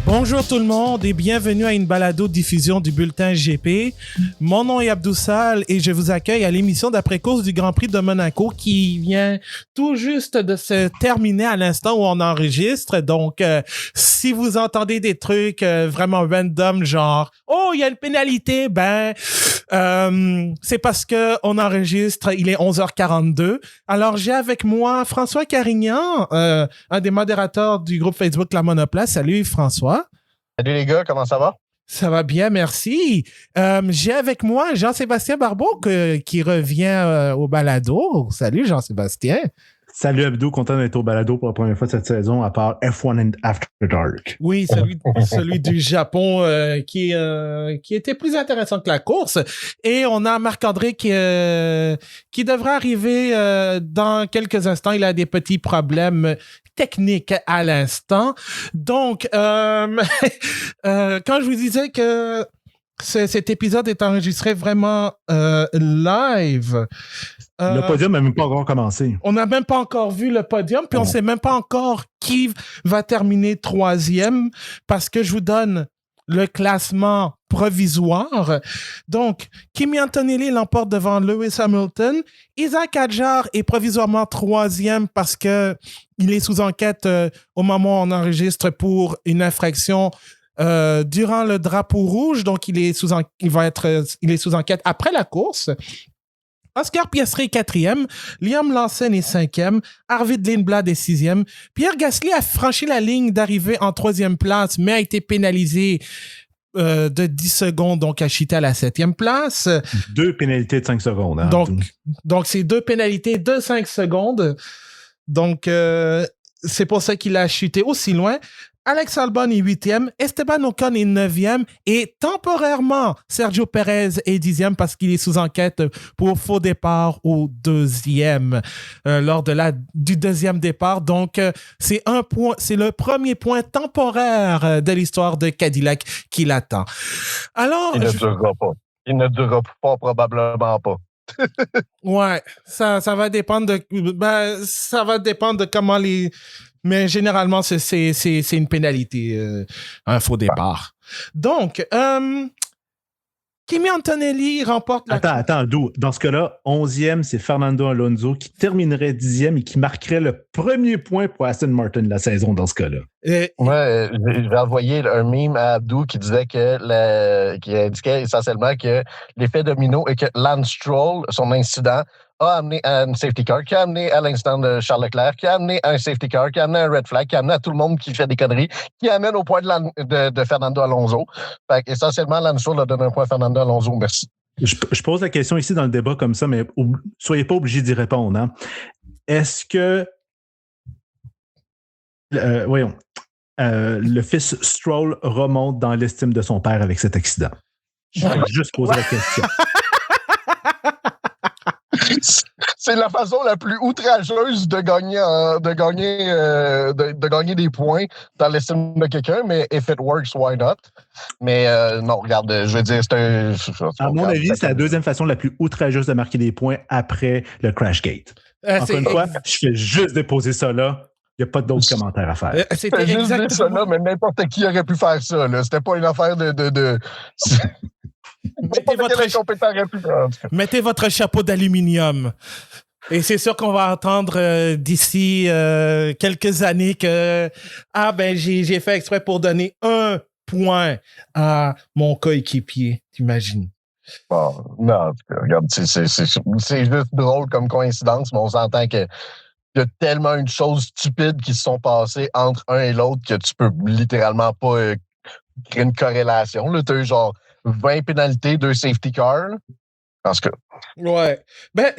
Bonjour tout le monde et bienvenue à une balado-diffusion du bulletin GP. Mon nom est Abdoussal et je vous accueille à l'émission d'après-course du Grand Prix de Monaco qui vient tout juste de se terminer à l'instant où on enregistre. Donc, si vous entendez des trucs vraiment random, genre « Oh, il y a une pénalité », c'est parce que on enregistre, il est 11h42. Alors, j'ai avec moi François Carignan, un des modérateurs du groupe Facebook La Monoplace. Salut François. Salut les gars, comment ça va? Ça va bien, merci. J'ai avec moi Jean-Sébastien Barbeau qui revient au balado. Salut Jean-Sébastien. Salut Abdou, content d'être au balado pour la première fois de cette saison, à part F1 and After Dark. Oui, celui du Japon qui était plus intéressant que la course. Et on a Marc-André qui devrait arriver dans quelques instants. Il a des petits problèmes techniques à l'instant. Donc, quand je vous disais que cet épisode est enregistré vraiment live... le podium n'a même pas encore commencé. On n'a même pas encore vu le podium, puis on ne sait même pas encore qui va terminer troisième, parce que je vous donne le classement provisoire. Donc, Kimi Antonelli l'emporte devant Lewis Hamilton. Isaac Hadjar est provisoirement troisième parce que il est sous enquête au moment où on enregistre pour une infraction durant le drapeau rouge. Donc, il est sous enquête après la course. Oscar Piastri est quatrième, Liam Lawson est cinquième, Arvid Lindblad est sixième. Pierre Gasly a franchi la ligne d'arrivée en troisième place, mais a été pénalisé de 10 secondes, donc a chuté à la septième place. 2 pénalités de 5 secondes. Hein, donc, c'est 2 pénalités de 5 secondes. Donc, c'est pour ça qu'il a chuté aussi loin. Alex Albon est 8e, Esteban Ocon est 9e et temporairement, Sergio Perez est 10e parce qu'il est sous enquête pour faux départ au deuxième, lors du deuxième départ. Donc, c'est le premier point temporaire de l'histoire de Cadillac qui l'attend. Alors, il ne durera pas. Il ne durera pas, probablement pas. Ouais, ça va dépendre de comment les... Mais généralement, c'est une pénalité, un faux départ. Donc, Kimi Antonelli remporte la... Attends, dans ce cas-là, 11e, c'est Fernando Alonso qui terminerait 10e et qui marquerait le premier point pour Aston Martin de la saison dans ce cas-là. Moi, je vais envoyer un meme à Abdou qui disait qui indiquait essentiellement que l'effet domino et que Lance Stroll, son incident, a amené à une safety car, qui a amené à l'incident de Charles Leclerc, qui a amené à un safety car, qui a amené à un red flag, qui a amené à tout le monde qui fait des conneries, qui amène au point de Fernando Alonso. Fait essentiellement, Lance Stroll a donné un point à Fernando Alonso. Merci. Je pose la question ici dans le débat comme ça, mais soyez pas obligés d'y répondre. Hein. Est-ce que le fils Stroll remonte dans l'estime de son père avec cet accident? Je vais juste poser la question. C'est la façon la plus outrageuse de gagner des points dans l'estime de quelqu'un, mais if it works, why not? Mais non, regarde, je veux dire, à mon avis, c'est la deuxième façon la plus outrageuse de marquer des points après le Crashgate. Encore une fois, je fais juste déposer ça là. Il n'y a pas d'autres commentaires à faire. C'était juste dire ça là, mais n'importe qui aurait pu faire ça. Là. C'était pas une affaire de... Mettez votre chapeau d'aluminium. Et c'est sûr qu'on va entendre d'ici quelques années que j'ai fait exprès pour donner 1 point à mon coéquipier, t'imagines? Bon, non, regarde, c'est juste drôle comme coïncidence, mais on s'entend que il y a tellement une chose stupide qui se sont passées entre un et l'autre que tu peux littéralement pas créer une corrélation. Tu as eu genre 20 pénalités, 2 safety cars. Parce que... Ouais.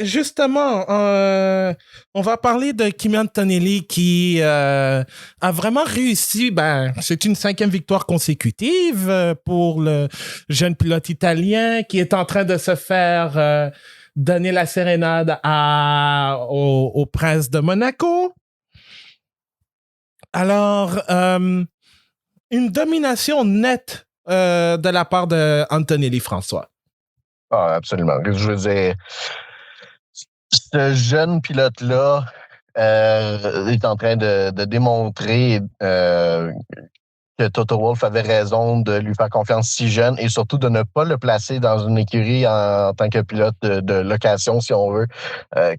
Justement, on va parler de Kimi Antonelli qui a vraiment réussi. C'est une 5e victoire consécutive pour le jeune pilote italien qui est en train de se faire donner la sérénade au prince de Monaco. Alors, une domination nette de la part de Antonelli, François. Ah, absolument. Je veux dire, ce jeune pilote-là est en train de démontrer que Toto Wolff avait raison de lui faire confiance si jeune et surtout de ne pas le placer dans une écurie en tant que pilote de location, si on veut,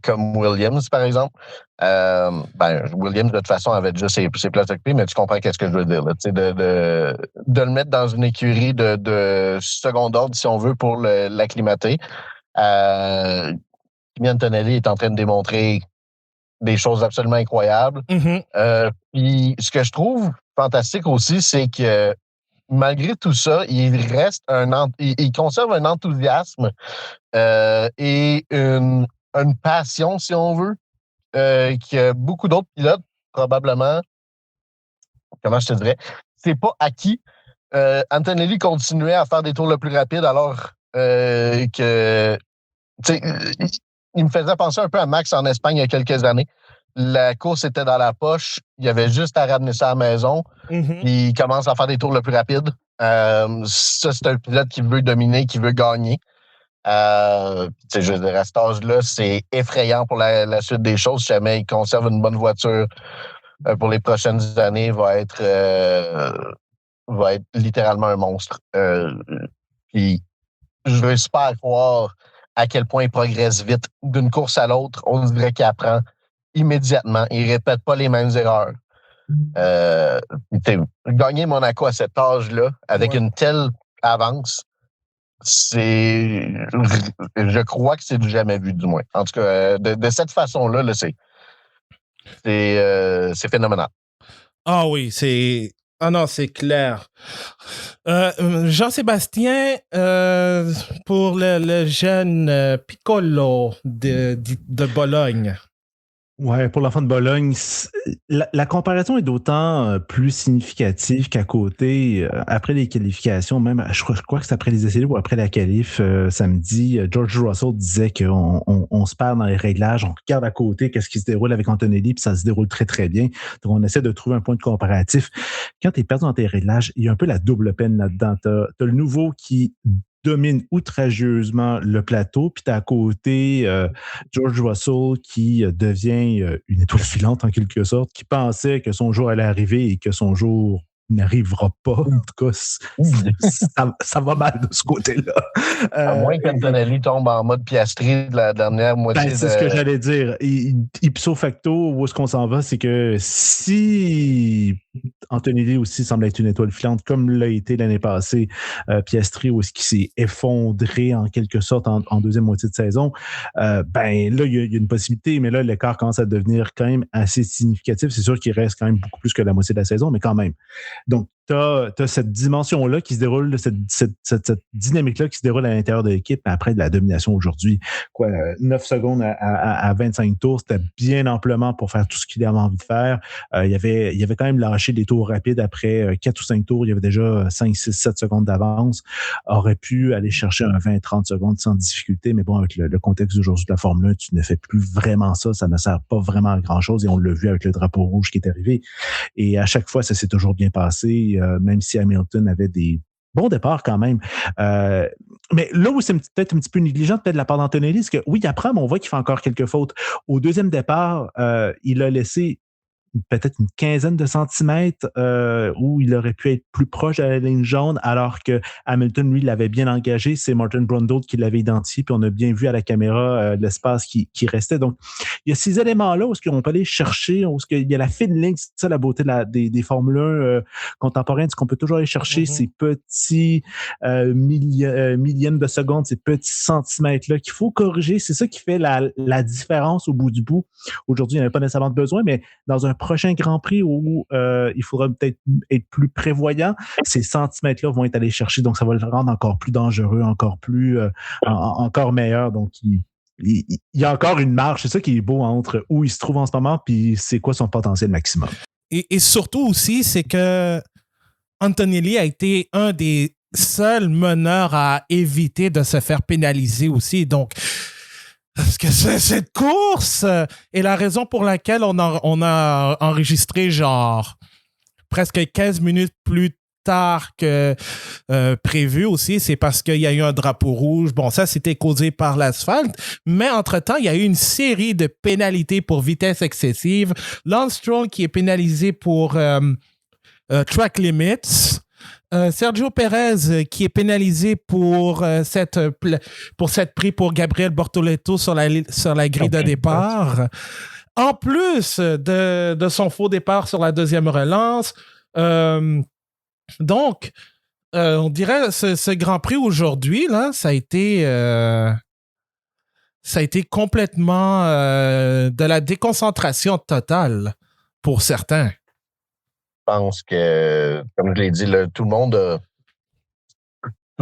comme Williams, par exemple. Williams, de toute façon, avait déjà ses places occupées, mais tu comprends qu'est-ce que je veux dire. Là, de le mettre dans une écurie de second ordre, si on veut, pour l'acclimater. Kimi Antonelli est en train de démontrer des choses absolument incroyables. Mm-hmm. Puis ce que je trouve fantastique aussi, c'est que malgré tout ça, il reste il conserve un enthousiasme et une passion, si on veut, que beaucoup d'autres pilotes, probablement, comment je te dirais, c'est pas acquis. Antonelli continuait à faire des tours le plus rapides alors que, tu sais, il me faisait penser un peu à Max en Espagne il y a quelques années. La course était dans la poche. Il y avait juste à ramener ça à la maison. Mm-hmm. Il commence à faire des tours le plus rapides. Ça, c'est un pilote qui veut dominer, qui veut gagner. Je veux dire, à cet âge-là, c'est effrayant pour la suite des choses. Si jamais il conserve une bonne voiture pour les prochaines années, va être littéralement un monstre. Puis, je veux super croire à quel point il progresse vite d'une course à l'autre. On dirait qu'il apprend immédiatement. Il ne répète pas les mêmes erreurs. Gagner Monaco à cet âge-là, avec une telle avance, je crois que c'est du jamais vu, du moins. En tout cas, de cette façon-là, là, c'est phénoménal. Ah oui, Ah non, c'est clair. Jean-Sébastien, pour le jeune Piccolo de Bologne. Ouais, pour l'enfant de Bologne, la comparaison est d'autant plus significative qu'à côté, après les qualifications, même, je crois que c'est après les essais ou après la qualif samedi, George Russell disait qu'on se perd dans les réglages, on regarde à côté qu'est-ce qui se déroule avec Antonelli, puis ça se déroule très, très bien. Donc, on essaie de trouver un point de comparatif. Quand tu es perdu dans tes réglages, il y a un peu la double peine là-dedans. T'as le nouveau qui domine outrageusement le plateau, puis t'as à côté George Russell qui devient une étoile filante en quelque sorte, qui pensait que son jour allait arriver et que son jour n'arrivera pas. En tout cas, ça va mal de ce côté-là. À moins qu'Antonelli tombe en mode Piastri de la dernière moitié. C'est ce que j'allais dire. Ipso facto, où est-ce qu'on s'en va, c'est que si Antonelli aussi semble être une étoile filante, comme l'a été l'année passée, Piastri, où est-ce qu'il s'est effondré en quelque sorte en deuxième moitié de saison, là, il y a une possibilité, mais là, l'écart commence à devenir quand même assez significatif. C'est sûr qu'il reste quand même beaucoup plus que la moitié de la saison, mais quand même. Donc, tu as cette dimension-là qui se déroule, cette dynamique-là qui se déroule à l'intérieur de l'équipe après de la domination aujourd'hui. 9 secondes à 25 tours, c'était bien amplement pour faire tout ce qu'il avait envie de faire. Il avait quand même lâché des tours rapides après 4 ou 5 tours. Il y avait déjà 5, 6, 7 secondes d'avance. Aurait pu aller chercher un 20-30 secondes sans difficulté, mais bon, avec le contexte d'aujourd'hui de la Formule 1, tu ne fais plus vraiment ça. Ça ne sert pas vraiment à grand-chose et on l'a vu avec le drapeau rouge qui est arrivé. Et à chaque fois, ça s'est toujours bien passé, même si Hamilton avait des bons départs quand même. Mais là où c'est peut-être un petit peu négligent peut-être de la part d'Antonelli, c'est que oui, il apprend, mais on voit qu'il fait encore quelques fautes. Au deuxième départ, il a laissé peut-être une quinzaine de centimètres où il aurait pu être plus proche de la ligne jaune, alors que Hamilton, lui, l'avait bien engagé. C'est Martin Brundle qui l'avait identifié, puis on a bien vu à la caméra l'espace qui restait. Donc, il y a ces éléments-là où on peut aller chercher, où il y a la fine ligne, c'est ça la beauté des Formule 1 contemporaines, c'est qu'on peut toujours aller chercher ces petits millièmes de seconde, ces petits centimètres-là qu'il faut corriger. C'est ça qui fait la différence au bout du bout. Aujourd'hui, il n'y en a pas nécessairement besoin, mais dans un prochain Grand Prix où il faudra peut-être être plus prévoyant, ces centimètres-là vont être allés chercher, donc ça va le rendre encore plus dangereux, encore plus encore meilleur. Donc, il y a encore une marge, c'est ça qui est beau entre où il se trouve en ce moment puis c'est quoi son potentiel maximum. Et surtout aussi, c'est que Antonelli a été un des seuls meneurs à éviter de se faire pénaliser aussi. Donc, parce que cette course est la raison pour laquelle on a enregistré genre presque 15 minutes plus tard que prévu aussi. C'est parce qu'il y a eu un drapeau rouge. Bon, ça, c'était causé par l'asphalte. Mais entre-temps, il y a eu une série de pénalités pour vitesse excessive. Lance Stroll qui est pénalisé pour track limits. Sergio Perez qui est pénalisé pour cette prix pour Gabriel Bortoleto sur la grille de départ. En plus de son faux départ sur la deuxième relance. Donc, on dirait ce Grand Prix aujourd'hui, là, ça a été complètement de la déconcentration totale pour certains. Je pense que, comme je l'ai dit, tout le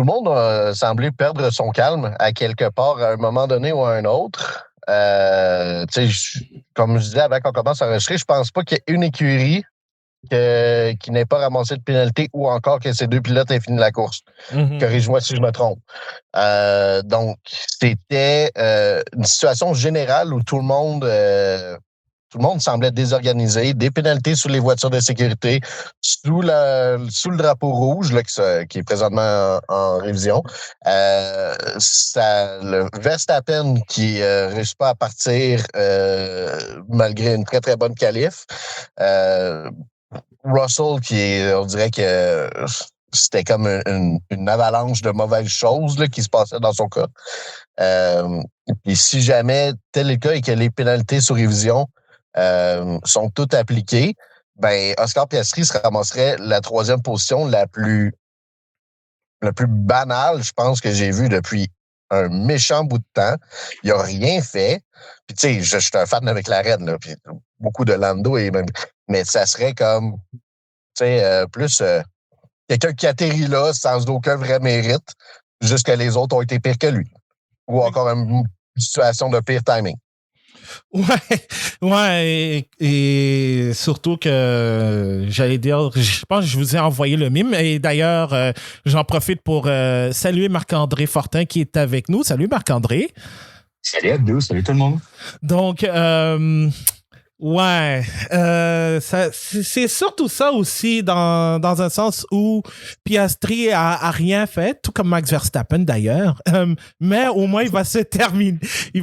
monde a semblé perdre son calme à quelque part à un moment donné ou à un autre. Comme je disais avant qu'on commence à enregistrer, je pense pas qu'il y ait une écurie qui n'ait pas ramassé de pénalité ou encore que ces deux pilotes aient fini la course. Mm-hmm. Corrige-moi si je me trompe. Donc, c'était une situation générale où tout le monde semblait désorganisé, des pénalités sur les voitures de sécurité, sous le drapeau rouge là, qui est présentement en révision. Le Verstappen qui réussit pas à partir malgré une très, très bonne qualif. Russell on dirait que c'était comme une avalanche de mauvaises choses là, qui se passaient dans son cas. Et si jamais tel est le cas et que les pénalités sur révision sont toutes appliquées, ben Oscar Piastri se ramasserait la troisième position la plus banale, je pense, que j'ai vue depuis un méchant bout de temps. Il n'a rien fait. Puis tu sais, je suis un fan de McLaren, là, puis beaucoup de Lando, mais ça serait comme, tu sais, plus quelqu'un qui atterrit là sans aucun vrai mérite, juste que les autres ont été pires que lui. Ou encore une situation de pire timing. Ouais, et surtout que j'allais dire, je pense que je vous ai envoyé le mime, et d'ailleurs, j'en profite pour saluer Marc-André Fortin qui est avec nous. Salut Marc-André. Salut Abdou, salut tout le monde. Donc, c'est surtout ça aussi dans un sens où Piastri a rien fait, tout comme Max Verstappen d'ailleurs, mais au moins il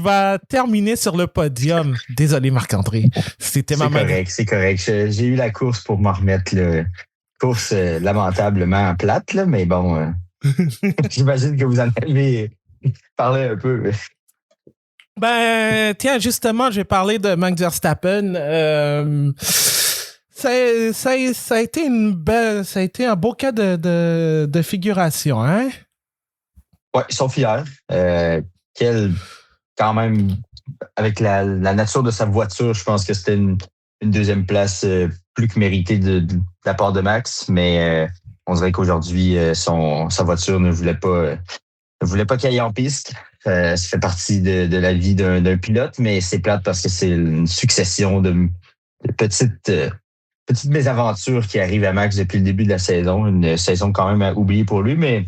va terminer sur le podium. Désolé Marc-André, c'était ma manière. C'est correct. J'ai eu la course pour m'en remettre, course lamentablement plate, là, mais bon, j'imagine que vous en avez parlé un peu. Ben, tiens, justement, je vais parler de Max Verstappen. Ça a été un beau cas de figuration, hein? Ouais, ils sont fiers. Quand même, avec la nature de sa voiture, je pense que c'était une deuxième place plus que méritée de la part de Max, mais on dirait qu'aujourd'hui, sa voiture ne voulait pas qu'il aille en piste. Ça fait partie de la vie d'un pilote, mais c'est plate parce que c'est une succession de petites mésaventures qui arrivent à Max depuis le début de la saison. Une saison quand même à oublier pour lui, mais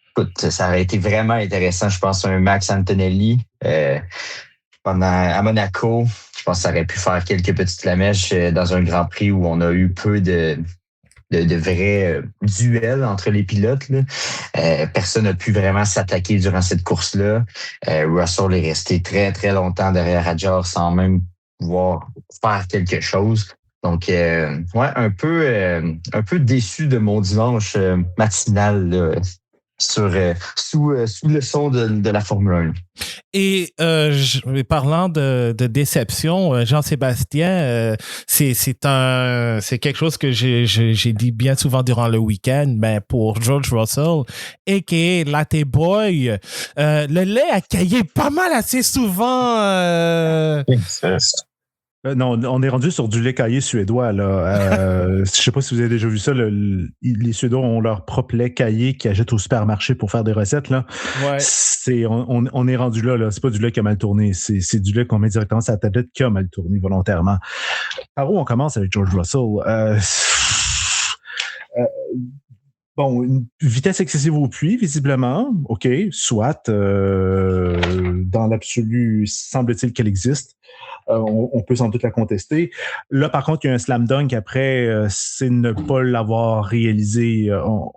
écoute, ça aurait été vraiment intéressant, je pense, un Max Antonelli à Monaco. Je pense que ça aurait pu faire quelques petites flamèches dans un Grand Prix où on a eu peu de vrais duels entre les pilotes. Là. Personne n'a pu vraiment s'attaquer durant cette course-là. Russell est resté très, très longtemps derrière Hadjar sans même pouvoir faire quelque chose. Donc, un peu déçu de mon dimanche matinal là, sous le son de la Formule 1. Et parlant de déception, Jean-Sébastien, c'est quelque chose que j'ai dit bien souvent durant le week-end, mais pour George Russell, a.k.a. Latte Boy, le lait a caillé pas mal assez souvent. Non, on est rendu sur du lait caillé suédois. Je sais pas si vous avez déjà vu ça. Les Suédois ont leur propre lait caillé qu'ils achètent au supermarché pour faire des recettes. Là. Ouais. On est rendu là. C'est pas du lait qui a mal tourné. C'est du lait qu'on met directement sur la tablette qui a mal tourné volontairement. Par où on commence avec George Russell? Bon, une vitesse excessive au puits, visiblement. OK, soit. Dans l'absolu, semble-t-il qu'elle existe. On peut sans doute la contester. Là, par contre, il y a un slam dunk après, c'est ne pas l'avoir réalisé.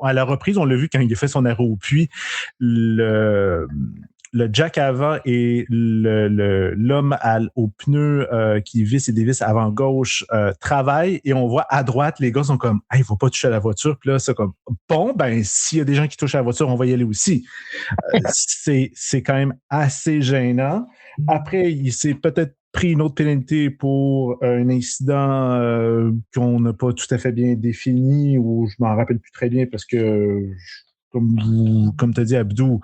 À la reprise, on l'a vu quand il a fait son arrêt au puits. Le le jack avant et l'homme au pneu qui visse et dévisse avant gauche travaillent et on voit à droite, les gars sont comme « Hey, il faut pas toucher à la voiture. » Puis là, c'est comme « Bon, ben, s'il y a des gens qui touchent à la voiture, on va y aller aussi. » C'est quand même assez gênant. Après, il s'est peut-être pris une autre pénalité pour un incident qu'on n'a pas tout à fait bien défini ou je m'en rappelle plus très bien parce que comme tu as dit, Abdou,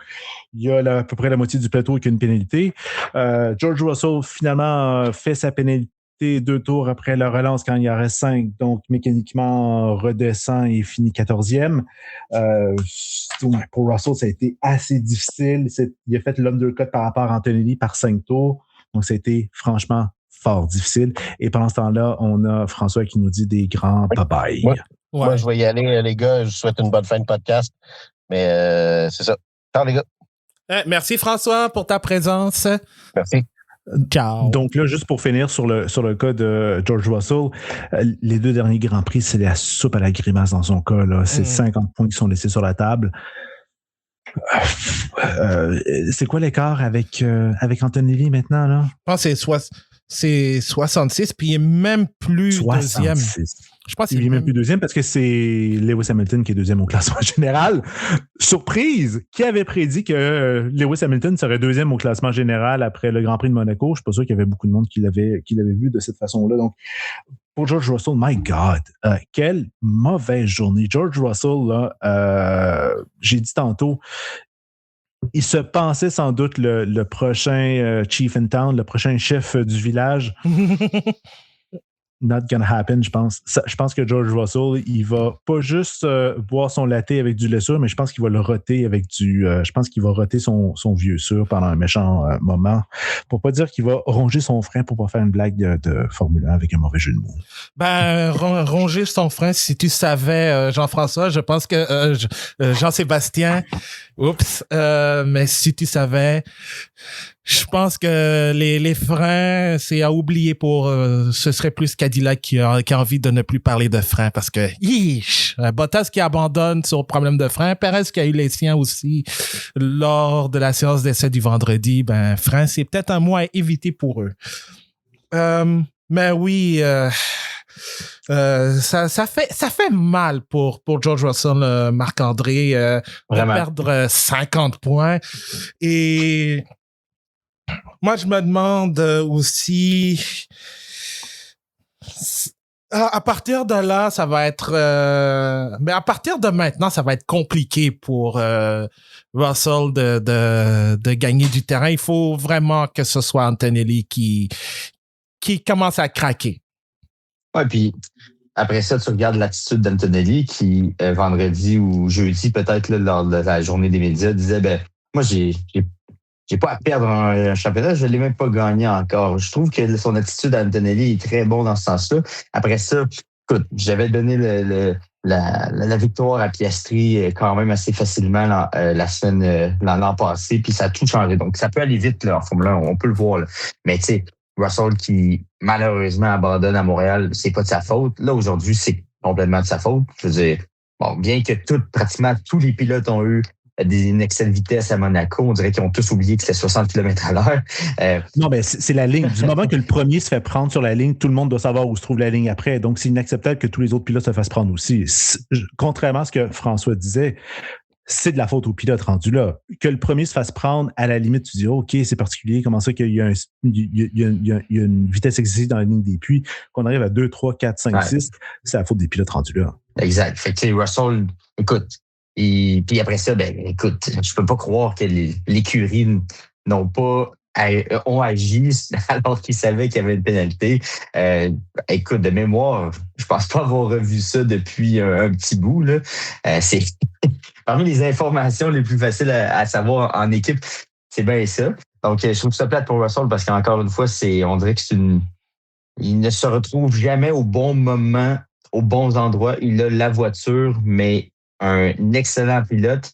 il y a à peu près la moitié du plateau qui a une pénalité. George Russell, finalement, fait sa pénalité 2 tours après la relance quand il en reste 5. Donc, mécaniquement, redescend et finit 14e. Pour Russell, ça a été assez difficile. Il a fait l'undercut par rapport à Antonelli par 5 tours. Donc, ça a été franchement fort difficile. Et pendant ce temps-là, on a François qui nous dit des grands bye-bye. Moi, je vais y aller, les gars. Je vous souhaite une bonne fin de podcast. Mais c'est ça. Ciao, les gars. Merci, François, pour ta présence. Merci. Ciao. Donc là, juste pour finir sur le cas de George Russell, les 2 derniers Grands Prix, c'est la soupe à la grimace dans son cas. Là. C'est 50 points qui sont laissés sur la table. C'est quoi l'écart avec Antonelli maintenant? Là? Je pense que c'est 66, puis il est même plus 66. deuxième. Je pense qu'il est même plus deuxième parce que c'est Lewis Hamilton qui est deuxième au classement général. Surprise! Qui avait prédit que Lewis Hamilton serait deuxième au classement général après le Grand Prix de Monaco? Je suis pas sûr qu'il y avait beaucoup de monde qui l'avait vu de cette façon-là. Donc, pour George Russell, my God, quelle mauvaise journée. George Russell, là, j'ai dit tantôt, il se pensait sans doute le prochain chief in town, le prochain chef du village. Not gonna happen, je pense. Je pense que George Russell, il va pas juste boire son latte avec du lait sûr, mais je pense qu'il va le roter avec je pense qu'il va roter son vieux sûr pendant un méchant moment. Pour pas dire qu'il va ronger son frein pour pas faire une blague de Formule 1 avec un mauvais jeu de mots. Ben, ronger son frein, si tu savais, Jean-François, je pense que Jean-Sébastien, mais si tu savais, je pense que les freins, c'est à oublier ce serait plus Cadillac qui a envie de ne plus parler de freins parce que, Bottas qui abandonne sur le problème de freins, Perez qui a eu les siens aussi lors de la séance d'essai du vendredi, ben, freins, c'est peut-être un mot à éviter pour eux. Mais oui, ça fait mal pour George Russell, Marc-André, de perdre 50 points. Et moi, je me demande aussi, à partir de là, ça va être, mais à partir de maintenant, ça va être compliqué pour Russell de gagner du terrain. Il faut vraiment que ce soit Antonelli qui commence à craquer. Ouais, puis après ça, tu regardes l'attitude d'Antonelli qui, vendredi ou jeudi, peut-être là, lors de la journée des médias, disait moi, j'ai pas à perdre un championnat, je l'ai même pas gagné encore. Je trouve que son attitude à Antonelli est très bon dans ce sens-là. Après ça, écoute, j'avais donné la victoire à Piastri quand même assez facilement l'an passé, puis ça a tout changé. Donc, ça peut aller vite là, en Formule 1, on peut le voir. Là. Mais tu sais, Russell qui malheureusement abandonne à Montréal, c'est pas de sa faute. Là, aujourd'hui, c'est complètement de sa faute. Je veux dire, bon, bien que pratiquement tous les pilotes ont eu une excellente vitesse à Monaco, on dirait qu'ils ont tous oublié que c'était 60 km/h. Non, mais c'est la ligne. Du moment que le premier se fait prendre sur la ligne, tout le monde doit savoir où se trouve la ligne après. Donc, c'est inacceptable que tous les autres pilotes se fassent prendre aussi. Contrairement à ce que François disait, c'est de la faute au pilote rendu là. Que le premier se fasse prendre, à la limite, tu dis, OK, c'est particulier, comment ça qu'il y a une vitesse excessive dans la ligne des puits, qu'on arrive à 2, 3, 4, 5, 6, c'est la faute des pilotes rendus là. Exact. Fait que Russell, écoute, et puis après ça, écoute, je peux pas croire que l'écurie ont agi alors qu'ils savaient qu'il y avait une pénalité. Écoute, de mémoire, je pense pas avoir revu ça depuis un petit bout. Là. C'est parmi les informations les plus faciles à savoir en équipe, c'est bien ça. Donc, je trouve ça plate pour Russell parce qu'encore une fois, on dirait que il ne se retrouve jamais au bon moment, aux bons endroits. Il a la voiture, mais un excellent pilote.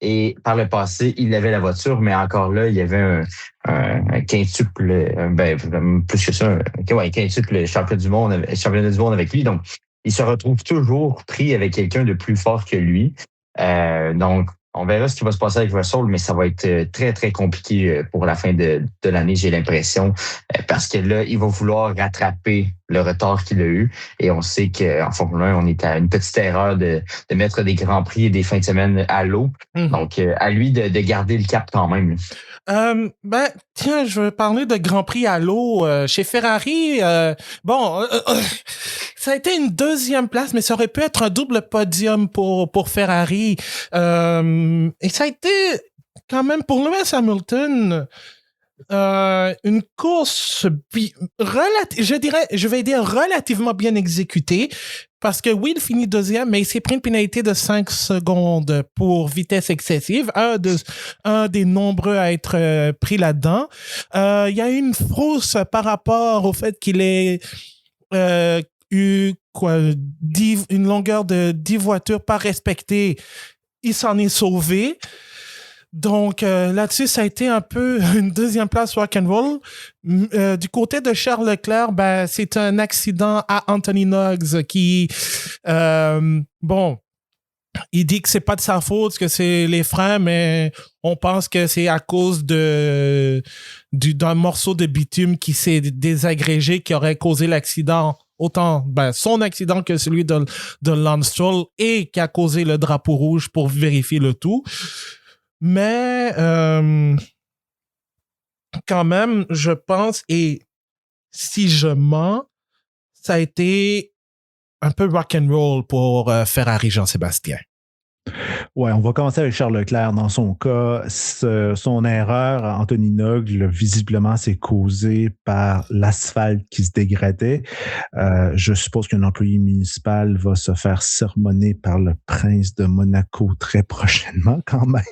Et par le passé, il avait la voiture, mais encore là, il y avait un quintuple, plus que ça, un quintuple championnat du monde avec lui. Donc, il se retrouve toujours pris avec quelqu'un de plus fort que lui. Donc, On verra ce qui va se passer avec Russell, mais ça va être très, très compliqué pour la fin de l'année, j'ai l'impression. Parce que là, il va vouloir rattraper le retard qu'il a eu. Et on sait qu'en Formule 1, on est à une petite erreur de mettre des grands prix et des fins de semaine à l'eau. Donc, à lui de garder le cap quand même. Tiens, je veux parler de Grand Prix à l'eau chez Ferrari. Ça a été une 2e place, mais ça aurait pu être un double podium pour Ferrari. Et ça a été quand même pour Lewis Hamilton une course, je vais dire relativement bien exécutée. Parce que oui, il finit 2e, mais il s'est pris une pénalité de 5 secondes pour vitesse excessive, un des nombreux à être pris là-dedans. Il y a eu une frousse par rapport au fait qu'il ait eu une longueur de 10 voitures pas respectée. Il s'en est sauvé. Donc là-dessus, ça a été un peu une 2e place rock'n'roll. Du côté de Charles Leclerc, c'est un accident à Anthony Noggs qui, il dit que c'est pas de sa faute, que c'est les freins, mais on pense que c'est à cause d'un morceau de bitume qui s'est désagrégé qui aurait causé l'accident. Autant son accident que celui de Lance Stroll et qui a causé le drapeau rouge pour vérifier le tout. Mais quand même, je pense, et si je mens, ça a été un peu rock'n'roll pour Ferrari Jean-Sébastien. Ouais, on va commencer avec Charles Leclerc. Dans son cas, son erreur, Anthony Noggs, visiblement, c'est causé par l'asphalte qui se dégradait. Je suppose qu'un employé municipal va se faire sermonner par le prince de Monaco très prochainement, quand même.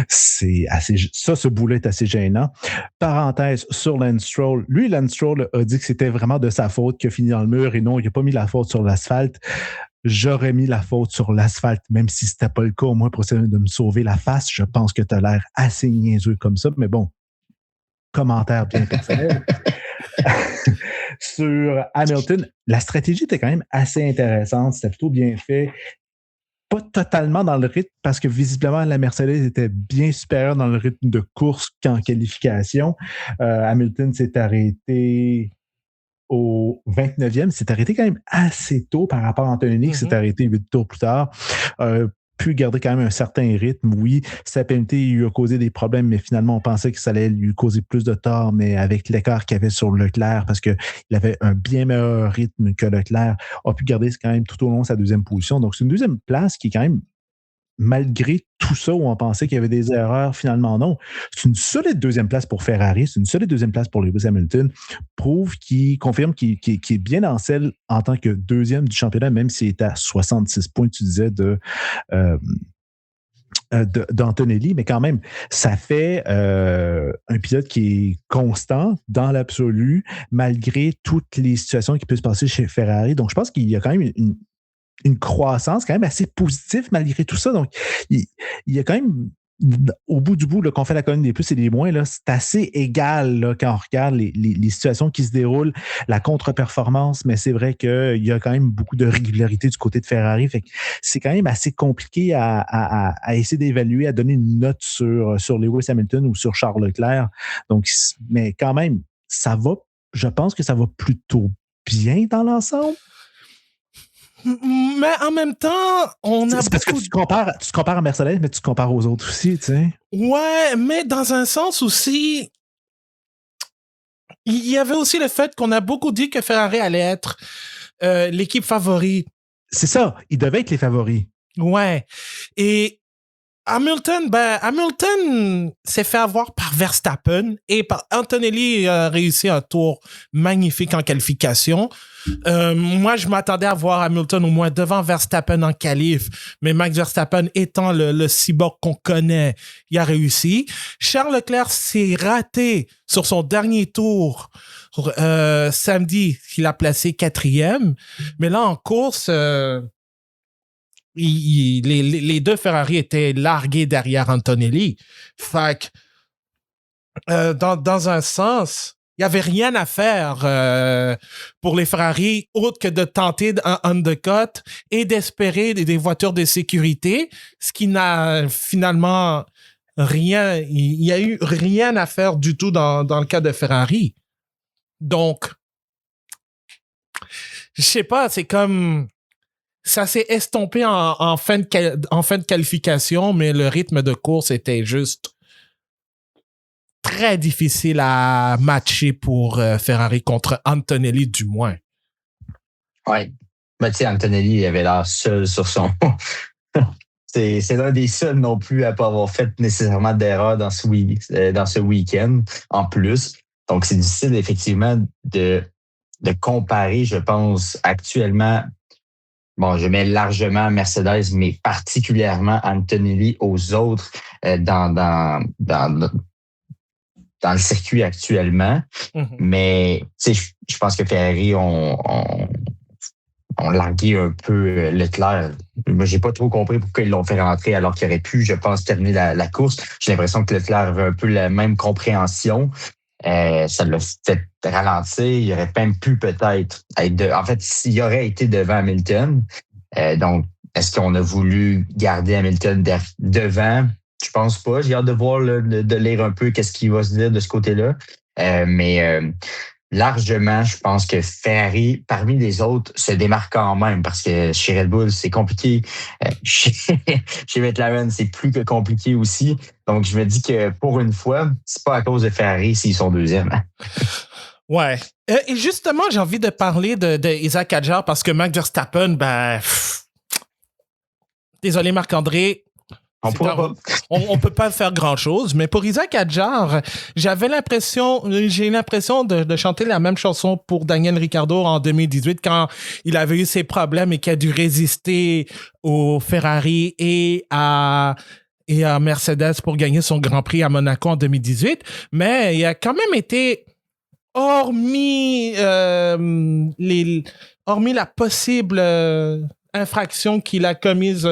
Ce bout-là est assez gênant. Parenthèse sur Lance Stroll. Lui, Lance Stroll a dit que c'était vraiment de sa faute qu'il a fini dans le mur et non, il n'a pas mis la faute sur l'asphalte. J'aurais mis la faute sur l'asphalte, même si c'était pas le cas, au moins pour essayer de me sauver la face. Je pense que tu as l'air assez niaiseux comme ça, mais bon, commentaire bien personnel. Sur Hamilton, la stratégie était quand même assez intéressante, c'était plutôt bien fait. Pas totalement dans le rythme, parce que visiblement, la Mercedes était bien supérieure dans le rythme de course qu'en qualification. Hamilton s'est arrêté au 29e, s'est arrêté quand même assez tôt par rapport à Antonelli, qui s'est arrêté 8 tours plus tard. Pu garder quand même un certain rythme. Oui, sa pénalité lui a causé des problèmes, mais finalement, on pensait que ça allait lui causer plus de tort, mais avec l'écart qu'il y avait sur Leclerc, parce qu'il avait un bien meilleur rythme que Leclerc, a pu garder quand même tout au long sa 2e position. Donc, c'est une 2e place qui est quand même, malgré tout ça, où on pensait qu'il y avait des erreurs, finalement non. C'est une solide 2e place pour Ferrari, c'est une solide 2e place pour Lewis Hamilton, confirme qu'il est bien en selle en tant que 2e du championnat, même s'il est à 66 points, tu disais, d'Antonelli, mais quand même, ça fait un pilote qui est constant dans l'absolu, malgré toutes les situations qui peuvent se passer chez Ferrari. Donc, je pense qu'il y a quand même une croissance quand même assez positive malgré tout ça. Donc, il y a quand même, au bout du bout, là, qu'on fait la colonne des plus et des moins, là, c'est assez égal là, quand on regarde les situations qui se déroulent, la contre-performance, mais c'est vrai qu'il y a quand même beaucoup de régularité du côté de Ferrari. Fait que c'est quand même assez compliqué à essayer d'évaluer, à donner une note sur Lewis Hamilton ou sur Charles Leclerc. Donc, mais quand même, je pense que ça va plutôt bien dans l'ensemble. Mais en même temps, c'est parce que tu compares à Mercedes, mais tu compares aux autres aussi, tu sais. Ouais, mais dans un sens aussi, il y avait aussi le fait qu'on a beaucoup dit que Ferrari allait être l'équipe favorite. C'est ça, ils devaient être les favoris. Ouais. Et Hamilton s'est fait avoir par Verstappen et par Antonelli a réussi un tour magnifique en qualification. Moi, je m'attendais à voir Hamilton au moins devant Verstappen en qualif, mais Max Verstappen étant le cyborg qu'on connaît, il a réussi. Charles Leclerc s'est raté sur son dernier tour samedi, il a placé 4e, mais là en course... les 2 Ferrari étaient largués derrière Antonelli. Fait que, dans un sens, il y avait rien à faire pour les Ferrari autre que de tenter un undercut et d'espérer des voitures de sécurité, ce qui n'a finalement rien, il y a eu rien à faire du tout dans le cas de Ferrari. Donc, je sais pas, c'est comme ça s'est estompé en fin de qualification, mais le rythme de course était juste très difficile à matcher pour Ferrari contre Antonelli, du moins. Oui. Mais tu sais, Antonelli avait l'air seul sur son... c'est l'un des seuls non plus à pas avoir fait nécessairement d'erreur dans ce week-end, en plus. Donc, c'est difficile, effectivement, de comparer, je pense, actuellement... Bon, je mets largement Mercedes, mais particulièrement Antonelli aux autres dans le circuit actuellement. Mm-hmm. Mais tu sais, je pense que Ferrari ont largué un peu Leclerc. Moi, j'ai pas trop compris pourquoi ils l'ont fait rentrer alors qu'il aurait pu, je pense, terminer la course. J'ai l'impression que Leclerc avait un peu la même compréhension. Ça l'a fait ralentir. Il aurait même pu peut-être être en fait, s'il aurait été devant Hamilton, donc, est-ce qu'on a voulu garder Hamilton devant? Je pense pas. J'ai hâte de voir, de lire un peu qu'est-ce qu'il va se dire de ce côté-là. Mais largement, je pense que Ferrari, parmi les autres, se démarque quand même parce que chez Red Bull, c'est compliqué. Chez McLaren, c'est plus que compliqué aussi. Donc, je me dis que pour une fois, c'est pas à cause de Ferrari s'ils sont deuxièmes. Ouais. Et justement, j'ai envie de parler de Isaac Hadjar parce que Max Verstappen, désolé Marc-André, on peut pas faire grand-chose, mais pour Isaac Hadjar, j'ai l'impression de chanter la même chanson pour Daniel Ricciardo en 2018 quand il avait eu ses problèmes et qu'il a dû résister au Ferrari et à Mercedes pour gagner son Grand Prix à Monaco en 2018, mais il a quand même été hormis la possible infraction qu'il a commise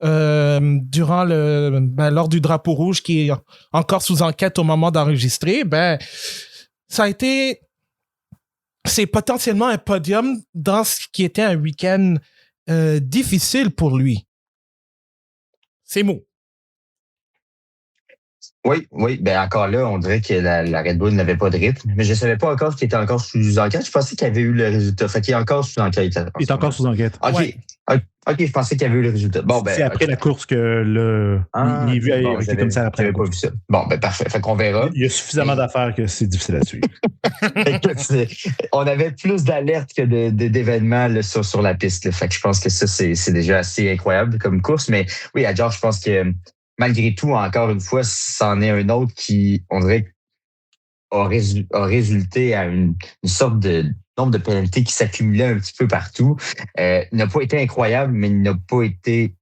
durant lors du drapeau rouge qui est encore sous enquête au moment d'enregistrer, c'est potentiellement un podium dans ce qui était un week-end difficile pour lui. C'est mou. Oui. Ben encore là, on dirait que la Red Bull n'avait pas de rythme. Mais je ne savais pas encore qu'il était encore sous enquête. Je pensais qu'il avait eu le résultat. Fait qu'il est encore sous enquête. Il est encore sous enquête. OK. Ouais. OK, je pensais qu'il avait eu le résultat. Bon, c'est après la course que il est vu avec les commissaires après la course. Pas vu ça. Bon, parfait. Fait qu'on verra. Il y a suffisamment d'affaires que c'est difficile à suivre. On avait plus d'alertes que d'événements là, sur la piste. Là. Fait que je pense que ça, c'est déjà assez incroyable comme course. Mais oui, à George, je pense que malgré tout, encore une fois, c'en est un autre qui, on dirait, a résulté à une sorte de nombre de pénalités qui s'accumulaient un petit peu partout. N'a pas été incroyable, mais il n'a pas été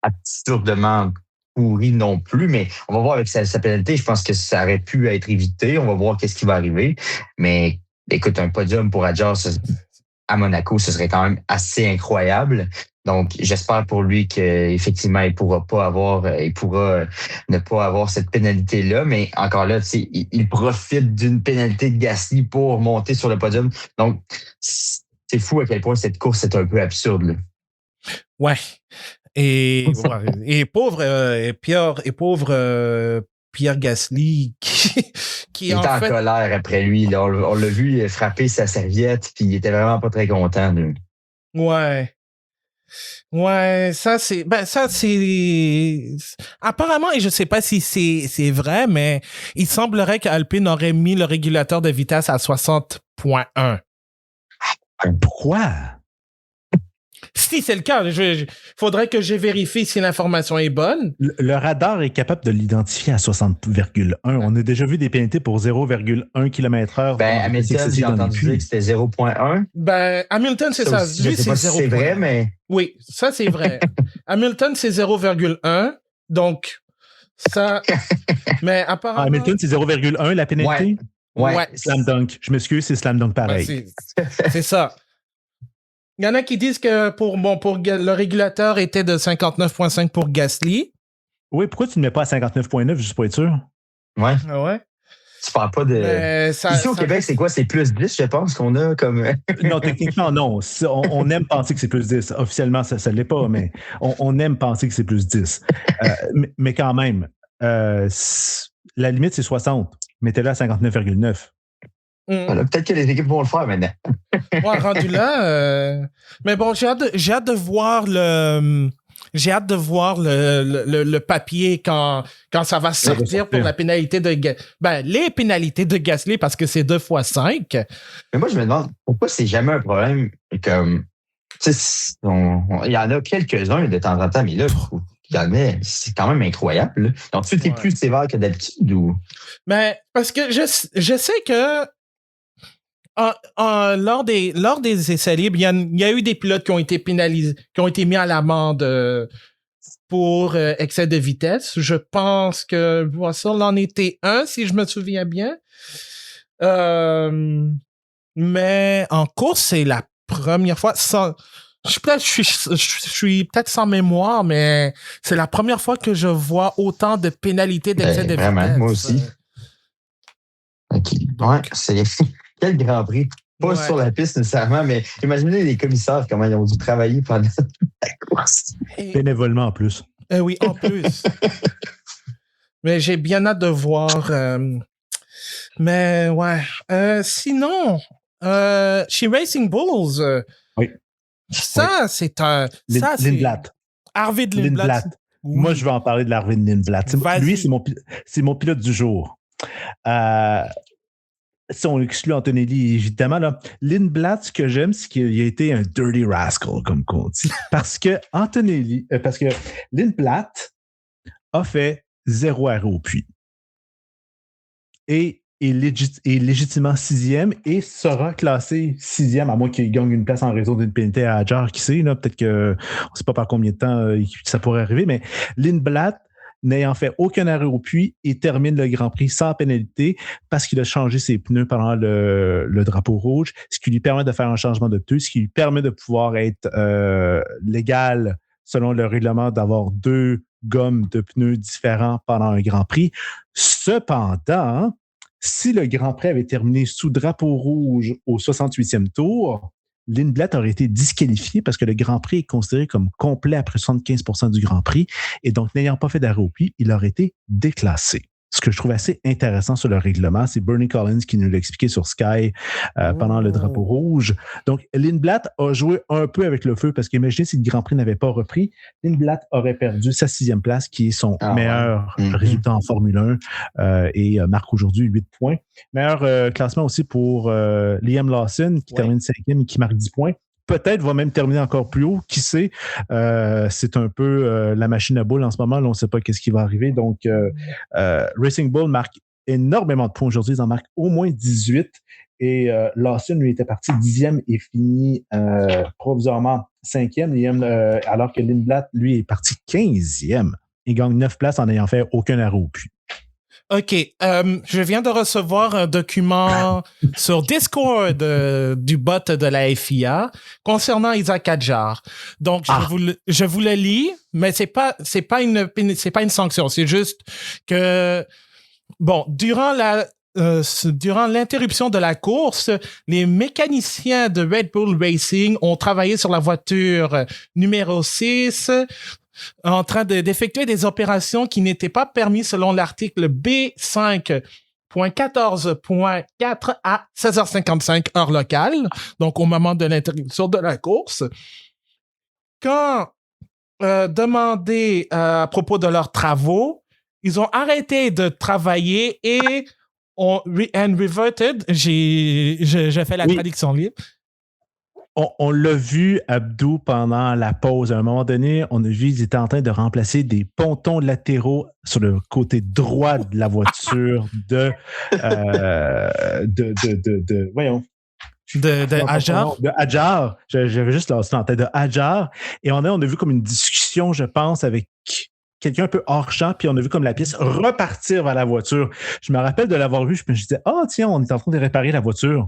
absurdement pourri non plus. Mais on va voir avec sa pénalité. Je pense que ça aurait pu être évité. On va voir qu'est-ce qui va arriver. Mais écoute, un podium pour Hadjar à Monaco, ce serait quand même assez incroyable. Donc, j'espère pour lui qu'effectivement, il pourra ne pas avoir cette pénalité-là. Mais encore là, il profite d'une pénalité de Gasly pour monter sur le podium. Donc, c'est fou à quel point cette course est un peu absurde. Là. Ouais. Et pauvre Pierre Gasly qui il était en colère après lui. Là. On l'a vu frapper sa serviette, puis il était vraiment pas très content. Là. Ouais, ça c'est apparemment, et je sais pas si c'est vrai, mais il semblerait qu'Alpine aurait mis le régulateur de vitesse à 60.1. Pourquoi? Si c'est le cas, faudrait que je vérifie si l'information est bonne. Le radar est capable de l'identifier à 60,1. On a déjà vu des pénalités pour 0,1 km/h. Hamilton, j'ai entendu dire que c'était 0,1. Hamilton, c'est ça. Lui, c'est 0,1. C'est vrai, mais... Oui, ça, c'est vrai. Hamilton, c'est 0,1. Donc, ça... Mais apparemment... Hamilton, c'est 0,1, la pénalité? Ouais. Slam dunk. Je m'excuse, c'est slam dunk pareil. C'est ça. Il y en a qui disent que pour le régulateur était de 59,5 pour Gasly. Oui, pourquoi tu ne mets pas à 59,9 juste pour être sûr? Ouais. Ouais. Tu parles pas de. Ici au Québec, c'est quoi? C'est plus 10, je pense, qu'on a comme. Non, techniquement, non. On aime penser que c'est plus 10. Officiellement, ça ne l'est pas, mais on aime penser que c'est plus 10. Mais quand même, la limite, c'est 60. Mettez-la à 59,9. Voilà, peut-être que les équipes vont le faire maintenant. Ouais, rendu là. Mais bon, j'ai hâte de voir le. J'ai hâte de voir le papier quand ça va sortir pour la pénalité de les pénalités de Gasly parce que c'est 2 fois 5. Mais moi, je me demande pourquoi c'est jamais un problème comme. Il y en a quelques-uns de temps en temps, mais là, c'est quand même incroyable. Là. Donc, tu es plus sévère que d'habitude ou. Mais parce que je sais que lors des essais libres, il y a eu des pilotes qui ont été pénalisés, qui ont été mis à l'amende pour excès de vitesse. Je pense que ça en était un, si je me souviens bien. Mais en course, c'est la première fois. Je suis peut-être sans mémoire, mais c'est la première fois que je vois autant de pénalités d'excès de vitesse. Moi aussi. OK. Ouais, c'est quel Grand Prix? Pas sur la piste nécessairement, mais imaginez les commissaires, comment ils ont dû travailler pendant la course. Bénévolement en plus. Oui, en plus. Mais j'ai bien hâte de voir. Mais ouais. Sinon, chez Racing Bulls, oui. Ça, c'est un. Lindblad. Arvid Lindblad. Oui. Moi, je vais en parler de l'Arvid Lindblad. Lui, c'est mon pilote du jour. Si on exclut Antonelli, évidemment, là, Lindblad, ce que j'aime, c'est qu'il a été un dirty rascal, comme on dit. Parce que Lindblad a fait 0 arrêt au puits. Et est légitimement 6e et sera classé 6e, à moins qu'il gagne une place en raison d'une pénalité à Hadjar, qui sait, là, peut-être qu'on ne sait pas par combien de temps ça pourrait arriver, mais Lindblad, n'ayant fait aucun arrêt au puits, et termine le Grand Prix sans pénalité parce qu'il a changé ses pneus pendant le drapeau rouge, ce qui lui permet de faire un changement de pneus, ce qui lui permet de pouvoir être légal selon le règlement d'avoir 2 gommes de pneus différents pendant un Grand Prix. Cependant, si le Grand Prix avait terminé sous drapeau rouge au 68e tour, Lindblad aurait été disqualifié parce que le Grand Prix est considéré comme complet après 75% du Grand Prix. Et donc, n'ayant pas fait d'arrêt au puits, il aurait été déclassé. Ce que je trouve assez intéressant sur le règlement, c'est Bernie Collins qui nous l'a expliqué sur Sky pendant le drapeau rouge. Donc, Lindblad a joué un peu avec le feu parce qu'imaginez si le Grand Prix n'avait pas repris, Lindblad aurait perdu sa 6e place qui est son meilleur résultat en Formule 1 et marque aujourd'hui 8 points. Meilleur classement aussi pour Liam Lawson qui termine 5e et qui marque 10 points. Peut-être va même terminer encore plus haut, qui sait. C'est un peu la machine à boules en ce moment. Là, on ne sait pas qu'est-ce qui va arriver. Donc, Racing Bull marque énormément de points aujourd'hui. Ils en marquent au moins 18. Et Lawson, lui, était parti 10e et finit provisoirement 5e, alors que Lindblad, lui, est parti 15e. Il gagne 9 places en n'ayant fait aucun arrêt au puits. OK. Je viens de recevoir un document sur Discord du bot de la FIA concernant Isaac Hadjar. Donc, je vous le lis, mais c'est pas une sanction. C'est juste que, bon, durant l'interruption de la course, les mécaniciens de Red Bull Racing ont travaillé sur la voiture numéro 6 en train d'effectuer des opérations qui n'étaient pas permises selon l'article B5.14.4 à 16h55 heure locale, donc au moment de l'interruption de la course. Quand demandé à propos de leurs travaux, ils ont arrêté de travailler et ont reverted. J'ai fait la traduction libre. On l'a vu, Abdou, pendant la pause. À un moment donné, on a vu qu'ils étaient en train de remplacer des pontons latéraux sur le côté droit de la voiture de Hadjar. De Hadjar. J'avais juste lancé en tête de Hadjar. Et on a vu comme une discussion, je pense, avec quelqu'un un peu hors champ, puis on a vu comme la pièce repartir vers la voiture. Je me rappelle de l'avoir vu, je me disais, tiens, on est en train de réparer la voiture.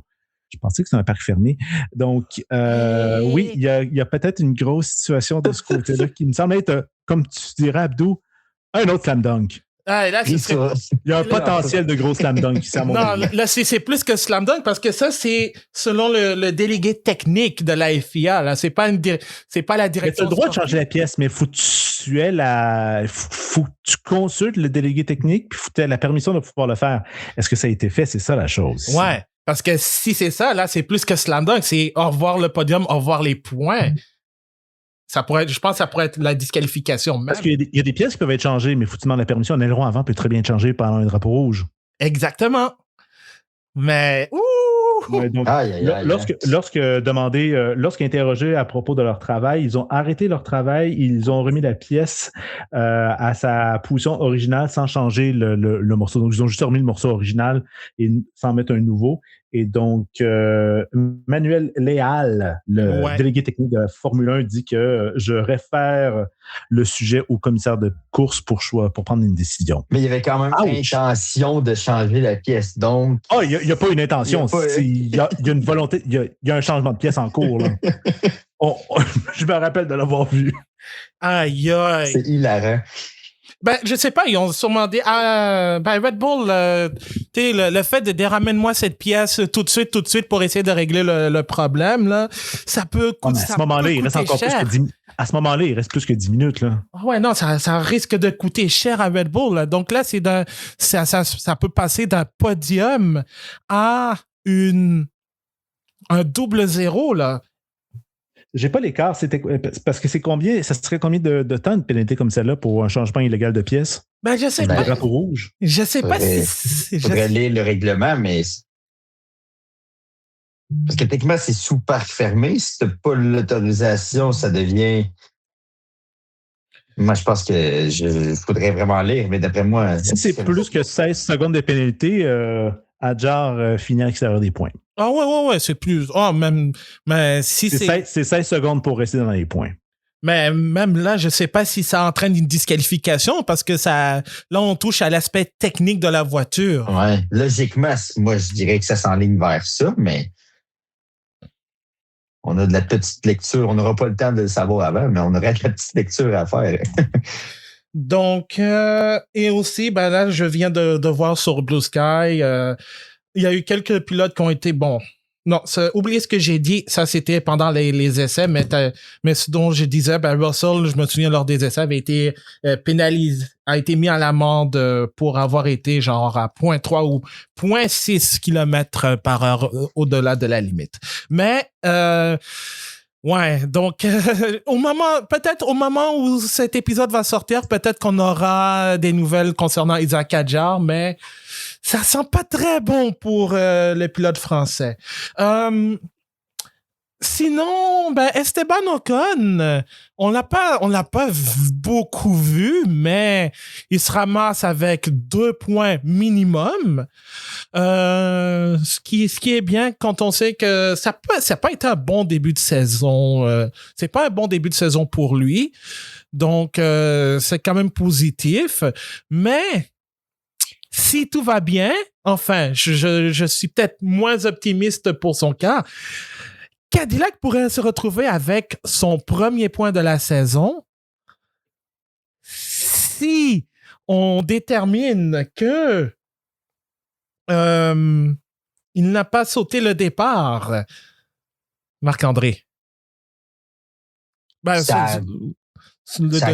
Je pensais que c'était un parc fermé. Donc, oui, il y a peut-être une grosse situation de ce côté-là qui me semble être, comme tu dirais, Abdou, un autre slam dunk. Ah, là, Il y a un potentiel de gros slam dunk ici à mon non, avis. là, c'est plus que slam dunk parce que ça, c'est selon le délégué technique de la FIA. Là. C'est pas la Mais direction. tu as le droit de changer la pièce, mais faut que tu consultes le délégué technique puis faut que tu aies la permission de pouvoir le faire. Est-ce que ça a été fait? C'est ça la chose. Ouais. Parce que si c'est ça, là, c'est plus que slam dunk. C'est au revoir le podium, au revoir les points. Ça pourrait être, je pense que ça pourrait être la disqualification même. Parce qu'il y a des pièces qui peuvent être changées, mais il faut que tu demandes la permission. Un aileron avant peut très bien être changé pendant un drapeau rouge. Exactement. Mais, Ouais, donc, lorsque interrogés à propos de leur travail, ils ont arrêté leur travail, ils ont remis la pièce à sa position originale sans changer le morceau. Donc, ils ont juste remis le morceau original et sans mettre un nouveau. Et donc, Manuel Léal, le délégué technique de la Formule 1, dit que je réfère le sujet au commissaire de course pour prendre une décision. Mais il y avait quand même intention de changer la pièce. Donc, il n'y a pas une intention. Il y a une volonté. Il y a un changement de pièce en cours. Là. Je me rappelle de l'avoir vu. Aïe, aïe. C'est hilarant. Ben, je sais pas, ils ont sûrement dit, Red Bull, le fait de dire ramène-moi cette pièce tout de suite pour essayer de régler le problème, là, ça peut coûter cher. À ce moment-là, il reste encore plus que 10 À ce moment-là, il reste plus que 10 minutes, là. Ouais, non, ça risque de coûter cher à Red Bull, là. Donc là, ça peut passer d'un podium à un double zéro, là. J'ai pas l'écart, parce que c'est combien, ça serait combien de temps de pénalité comme celle-là pour un changement illégal de pièce? Ben, je sais pas. Le drapeau rouge. Je sais pas si. Faudrait lire le règlement, mais. Parce que techniquement, c'est sous parc fermé. Si t'as pas l'autorisation, ça devient. Moi, je pense que faudrait vraiment lire, mais d'après moi. Si c'est plus que 16 secondes de pénalité, Hadjar finit à l'extérieur des points. Ah ouais, c'est plus. Mais si c'est 16 secondes pour rester dans les points. Mais même là, je sais pas si ça entraîne une disqualification parce que là, on touche à l'aspect technique de la voiture. Ouais. Logiquement, moi, je dirais que ça s'enligne vers ça, mais on a de la petite lecture. On n'aura pas le temps de le savoir avant, mais on aurait de la petite lecture à faire. Donc, et aussi, ben là, je viens de voir sur Blue Sky, il y a eu quelques pilotes qui ont été bons. Non, oubliez ce que j'ai dit, ça c'était pendant les essais, mais ce dont je disais, ben Russell, je me souviens lors des essais, avait été pénalisé, a été mis à l'amende pour avoir été genre à 0.3 ou 0.6 km par heure au-delà de la limite. Mais ouais, donc peut-être au moment où cet épisode va sortir, peut-être qu'on aura des nouvelles concernant Isaac Hadjar, mais ça sent pas très bon pour les pilotes français. Sinon, ben Esteban Ocon, on l'a pas beaucoup vu, mais il se ramasse avec 2 points minimum. Ce qui est bien quand on sait que ça a pas été un bon début de saison. C'est pas un bon début de saison pour lui. Donc, c'est quand même positif. Mais si tout va bien, enfin, je suis peut-être moins optimiste pour son cas. Cadillac pourrait se retrouver avec son premier point de la saison si on détermine que il n'a pas sauté le départ. Marc-André. Ben, ça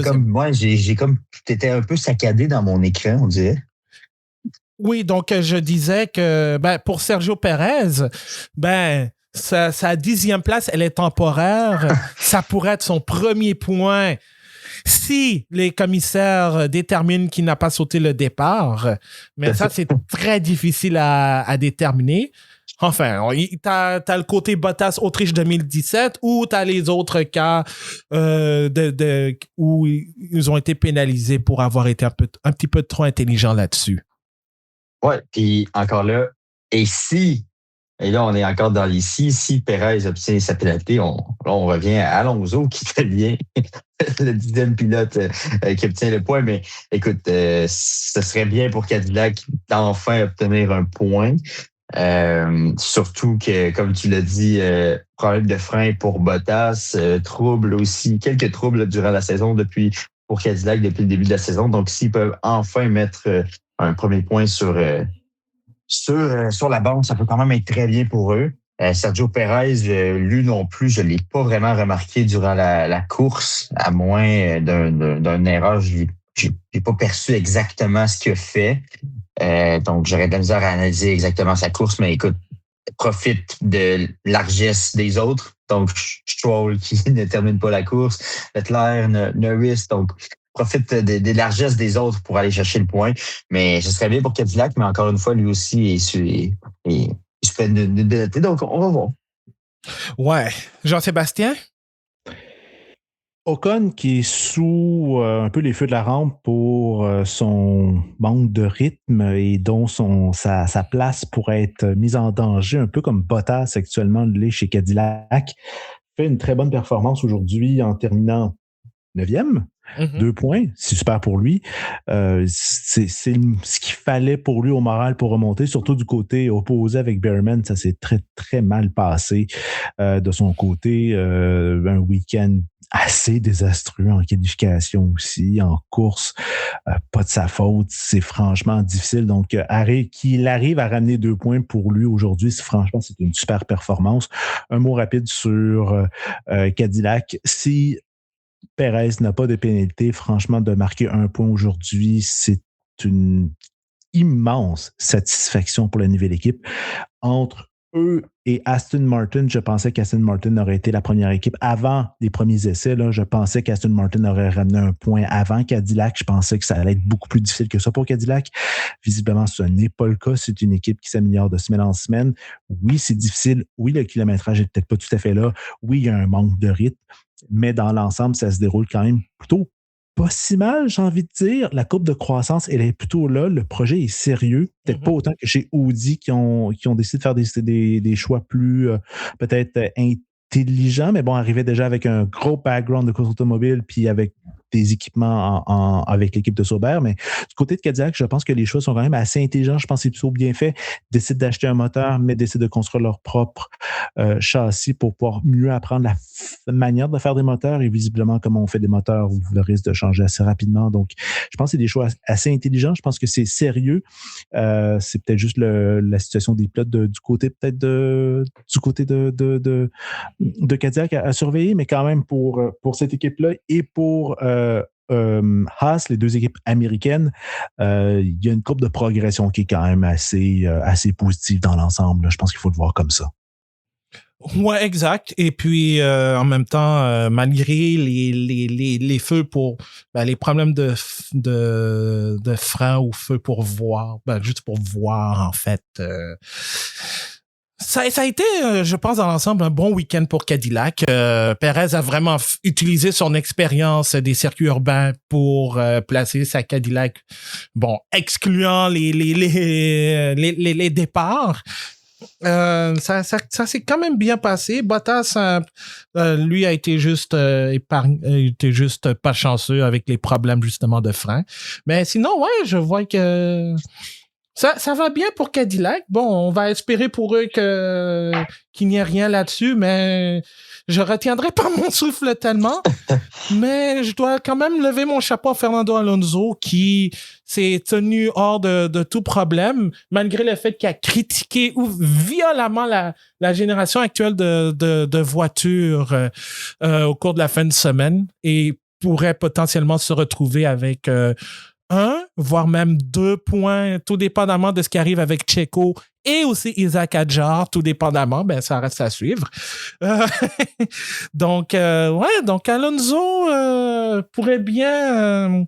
comme moi, j'ai comme t'étais un peu saccadé dans mon écran, on dirait. Oui, donc je disais que pour Sergio Pérez, sa 10e place, elle est temporaire. Ça pourrait être son premier point si les commissaires déterminent qu'il n'a pas sauté le départ. Mais ça, c'est très difficile à déterminer. Enfin, t'as le côté Bottas Autriche 2017 ou t'as les autres cas où ils ont été pénalisés pour avoir été un petit peu trop intelligents là-dessus. Ouais, puis encore là, et là, on est encore dans les si Perez obtient sa pénalité, on revient à Alonso qui devient le 10e pilote qui obtient le point. Mais écoute, ce serait bien pour Cadillac d'enfin obtenir un point. Surtout que, comme tu l'as dit, problème de frein pour Bottas, quelques troubles durant la saison depuis pour Cadillac depuis le début de la saison. Donc, s'ils peuvent enfin mettre un premier point sur la bande, ça peut quand même être très bien pour eux. Sergio Perez, lui non plus, je l'ai pas vraiment remarqué durant la course, à moins d'une erreur. J'ai pas perçu exactement ce qu'il a fait. Donc, j'aurais de la misère à analyser exactement sa course, mais écoute, profite de largesse des autres. Donc, Stroll qui ne termine pas la course, Leclerc, Norris, donc profite des largesses des autres pour aller chercher le point. Mais ce serait bien pour Cadillac, mais encore une fois, lui aussi il se fait une pénalité. Donc, on va voir. Ouais. Jean-Sébastien? Ocon qui est sous un peu les feux de la rampe pour son manque de rythme et dont sa place pourrait être mise en danger, un peu comme Bottas actuellement l'est chez Cadillac, fait une très bonne performance aujourd'hui en terminant 9e. 2 points, c'est super pour lui. C'est ce qu'il fallait pour lui au moral pour remonter, surtout du côté opposé avec Behrman. Ça s'est très, très mal passé de son côté. Un week-end assez désastreux en qualification aussi, en course, pas de sa faute. C'est franchement difficile. Donc, qu'il arrive à ramener 2 points pour lui aujourd'hui, franchement, c'est une super performance. Un mot rapide sur Cadillac. Si Perez n'a pas de pénalité, franchement, de marquer 1 point aujourd'hui, c'est une immense satisfaction pour la nouvelle équipe. Entre eux et Aston Martin, je pensais qu'Aston Martin aurait été la première équipe avant les premiers essais. Là, je pensais qu'Aston Martin aurait ramené 1 point avant Cadillac. Je pensais que ça allait être beaucoup plus difficile que ça pour Cadillac. Visiblement, ce n'est pas le cas. C'est une équipe qui s'améliore de semaine en semaine. Oui, c'est difficile. Oui, le kilométrage n'est peut-être pas tout à fait là. Oui, il y a un manque de rythme. Mais dans l'ensemble, ça se déroule quand même plutôt pas si mal, j'ai envie de dire. La courbe de croissance, elle est plutôt là. Le projet est sérieux. Peut-être pas autant que chez Audi qui ont décidé de faire des choix plus peut-être intelligents, mais bon, arrivaient déjà avec un gros background de course automobile puis avec des équipements avec l'équipe de Sauber. Mais du côté de Cadillac, je pense que les choix sont quand même assez intelligents. Je pense que c'est plutôt bien fait. Ils décident d'acheter un moteur, mais décident de construire leur propre châssis pour pouvoir mieux apprendre la manière de faire des moteurs. Et visiblement, comme on fait des moteurs, le risque de changer assez rapidement. Donc, je pense que c'est des choix assez intelligents. Je pense que c'est sérieux. C'est peut-être juste la situation des pilotes du côté peut-être du côté de Cadillac à surveiller, mais quand même pour cette équipe-là et pour Haas, les 2 équipes américaines, il y a une courbe de progression qui est quand même assez positive dans l'ensemble. Là. Je pense qu'il faut le voir comme ça. Ouais, exact. Et puis, en même temps, malgré les feux pour les problèmes de frein ou feu pour voir, juste pour voir, en fait. Ça a été, je pense, dans l'ensemble, un bon week-end pour Cadillac. Perez a vraiment utilisé son expérience des circuits urbains pour placer sa Cadillac, excluant les départs. Ça s'est quand même bien passé. Bottas, lui, a été juste était juste pas chanceux avec les problèmes justement de frein. Mais sinon, ouais, je vois que ça va bien pour Cadillac. Bon, on va espérer pour eux qu'il n'y ait rien là-dessus, mais je retiendrai pas mon souffle tellement. Mais je dois quand même lever mon chapeau à Fernando Alonso qui s'est tenu hors de tout problème, malgré le fait qu'il a critiqué violemment la génération actuelle de voitures au cours de la fin de semaine et pourrait potentiellement se retrouver avec 1, voire même 2 points, tout dépendamment de ce qui arrive avec Checo et aussi Isaac Hadjar, tout dépendamment, ça reste à suivre. Donc Alonso pourrait bien,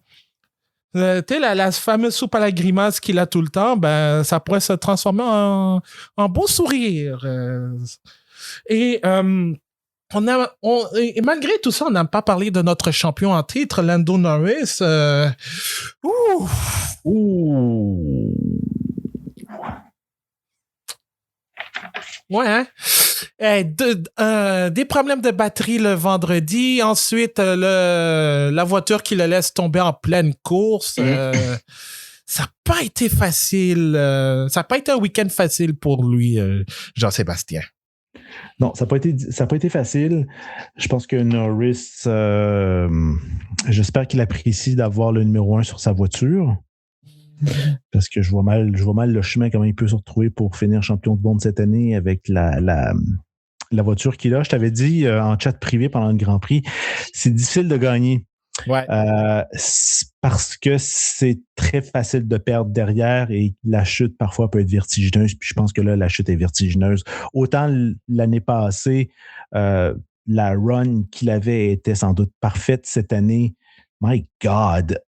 tu sais, la fameuse soupe à la grimace qu'il a tout le temps, ça pourrait se transformer en beau sourire. Et malgré tout ça, on n'a pas parlé de notre champion en titre, Lando Norris. Ouais, hein? Des problèmes de batterie le vendredi. Ensuite, la voiture qui le laisse tomber en pleine course. Ça n'a pas été facile. Ça n'a pas été un week-end facile pour lui, Jean-Sébastien. Non, ça n'a pas été facile. Je pense que Norris, j'espère qu'il apprécie d'avoir le numéro 1 sur sa voiture. Parce que je vois mal le chemin, comment il peut se retrouver pour finir champion du monde cette année avec la voiture qu'il a. Je t'avais dit en chat privé pendant le Grand Prix, c'est difficile de gagner. Ouais. Parce que c'est très facile de perdre derrière et la chute parfois peut être vertigineuse. Puis je pense que là, la chute est vertigineuse. Autant l'année passée, la run qu'il avait était sans doute parfaite cette année. My God,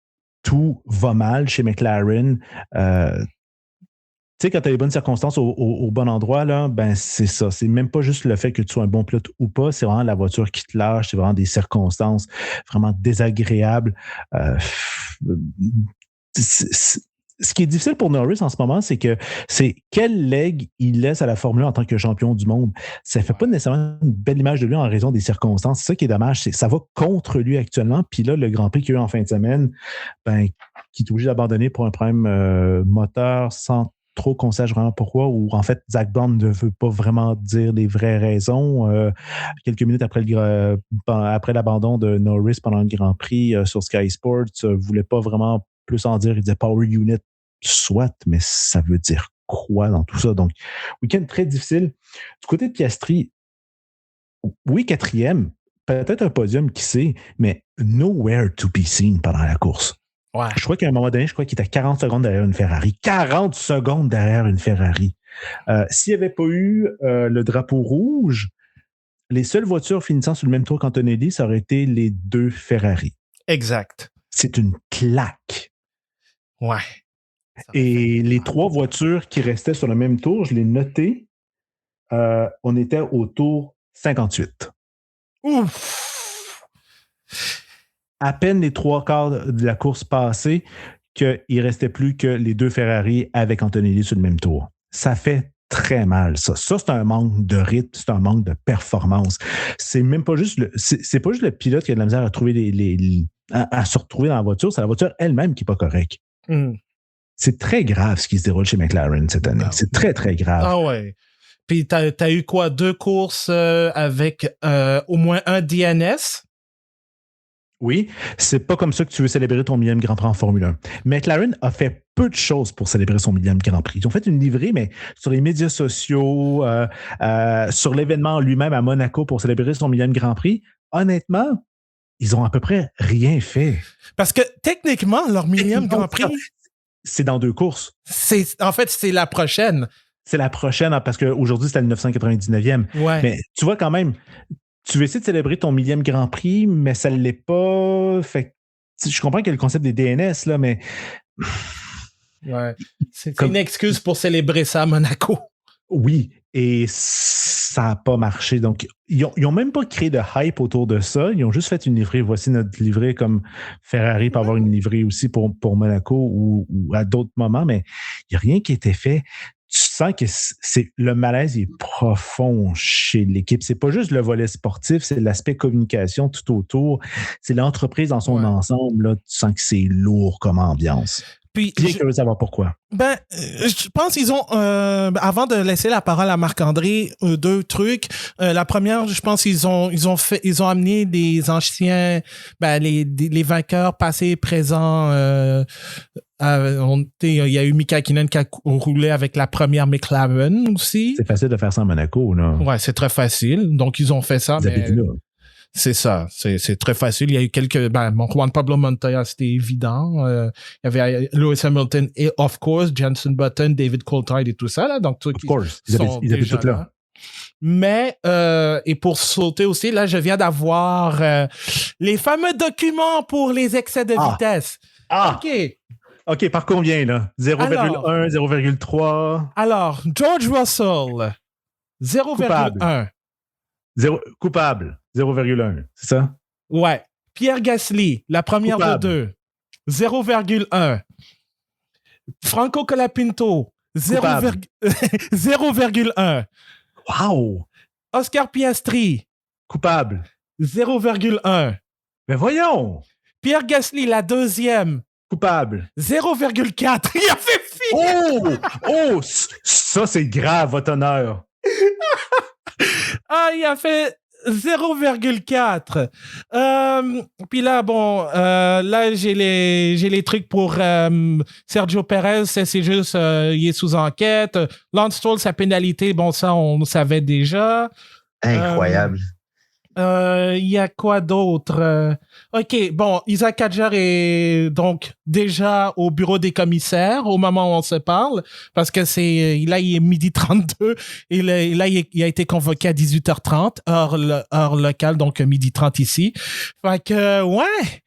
tout va mal chez McLaren. Tu sais, quand tu as les bonnes circonstances au bon endroit, là, ben c'est ça. C'est même pas juste le fait que tu sois un bon pilote ou pas, c'est vraiment la voiture qui te lâche, c'est vraiment des circonstances vraiment désagréables. Ce qui est difficile pour Norris en ce moment, c'est quel leg il laisse à la Formule 1 en tant que champion du monde. Ça fait pas nécessairement une belle image de lui en raison des circonstances. C'est ça qui est dommage, c'est que ça va contre lui actuellement. Puis là, le Grand Prix qu'il y a eu en fin de semaine, ben, qui est obligé d'abandonner pour un problème moteur sans trop qu'on sache vraiment pourquoi, ou en fait, Zach Brown ne veut pas vraiment dire les vraies raisons. Quelques minutes après l'abandon de Norris pendant le Grand Prix sur Sky Sports, voulait pas vraiment plus en dire. Il disait Power Unit, soit, mais ça veut dire quoi dans tout ça? Donc, week-end très difficile. Du côté de Piastri, oui, 4e, peut-être un podium, qui sait, mais nowhere to be seen pendant la course. Ouais. Je crois qu'à un moment donné, qu'il était 40 secondes derrière une Ferrari. 40 secondes derrière une Ferrari. S'il n'y avait pas eu le drapeau rouge, les seules voitures finissant sur le même tour qu'Antonelli, ça aurait été les 2 Ferrari. Exact. C'est une claque. Ouais. Et les 3 voitures qui restaient sur le même tour, je l'ai noté, on était au tour 58. Ouf! À peine les 3/4 de la course passée qu'il ne restait plus que les 2 Ferrari avec Antonelli sur le même tour. Ça fait très mal, ça. Ça, c'est un manque de rythme, c'est un manque de performance. C'est même pas juste c'est pas juste le pilote qui a de la misère à trouver à se retrouver dans la voiture, c'est la voiture elle-même qui n'est pas correcte. Mm. C'est très grave ce qui se déroule chez McLaren cette année. C'est très, très grave. Ah ouais. Puis t'as eu quoi? 2 courses avec au moins un DNS? Oui, c'est pas comme ça que tu veux célébrer ton 1000e Grand Prix en Formule 1. McLaren a fait peu de choses pour célébrer son 1000e Grand Prix. Ils ont fait une livrée, mais sur les médias sociaux, sur l'événement lui-même à Monaco pour célébrer son 1000e Grand Prix, honnêtement, ils ont à peu près rien fait. Parce que techniquement, leur 1000e Grand Prix... C'est dans 2 courses. En fait, c'est la prochaine. C'est la prochaine, parce qu'aujourd'hui, c'était le 999e. Ouais. Mais tu vois quand même... Tu veux essayer de célébrer ton 1000e Grand Prix, mais ça ne l'est pas. Fait je comprends qu'il y a le concept des DNS, là, mais. Ouais. C'est une excuse pour célébrer ça à Monaco. Oui, et ça n'a pas marché. Donc, ils n'ont même pas créé de hype autour de ça. Ils ont juste fait une livrée. Voici notre livrée, comme Ferrari peut avoir une livrée aussi pour Monaco ou à d'autres moments, mais il n'y a rien qui a été fait. Tu sens que le malaise est profond chez l'équipe. C'est pas juste le volet sportif, c'est l'aspect communication tout autour. C'est l'entreprise dans son ensemble. Là, tu sens que c'est lourd comme ambiance. Puis, bien curieux de savoir pourquoi. Ben, je pense qu'ils ont, avant de laisser la parole à Marc-André, 2 trucs. La première, je pense qu'ils ont amené des anciens, les vainqueurs passés, présents. Il y a eu Mika Hakkinen qui a roulé avec la première McLaren aussi. C'est facile de faire ça à Monaco, là. Ouais, c'est très facile. Donc, ils ont fait ça. C'est ça, c'est très facile. Il y a eu Juan Pablo Montoya, c'était évident. Il y avait Lewis Hamilton et, of course, Jenson Button, David Coulthard et tout ça, là. Donc, of course, ils étaient tous là. Mais, et pour sauter aussi, là, je viens d'avoir les fameux documents pour les excès de vitesse. OK, par combien, là? 0,1, 0,3? Alors, George Russell, 0,1. Coupable. 0,1, c'est ça? Ouais. Pierre Gasly, la première coupable. de 2, 0,1. Franco Colapinto, 0,1. Wow! Oscar Piastri, coupable. 0,1. Mais voyons! Pierre Gasly, la deuxième, coupable. 0,4. Il a fait fi! Oh! Ça, c'est grave, votre honneur. Ah, il a fait 0,4. Puis là, bon, là, j'ai les trucs pour Sergio Perez. C'est juste, il est sous enquête. Lance Stroll, sa pénalité, bon, ça, on le savait déjà. Incroyable. Il y a quoi d'autre? OK, bon, Isaac Hadjar est donc déjà au bureau des commissaires au moment où on se parle, parce que il est 12h32 et là, il a été convoqué à 18h30, heure locale, donc 12h30 ici. Fait que, ouais,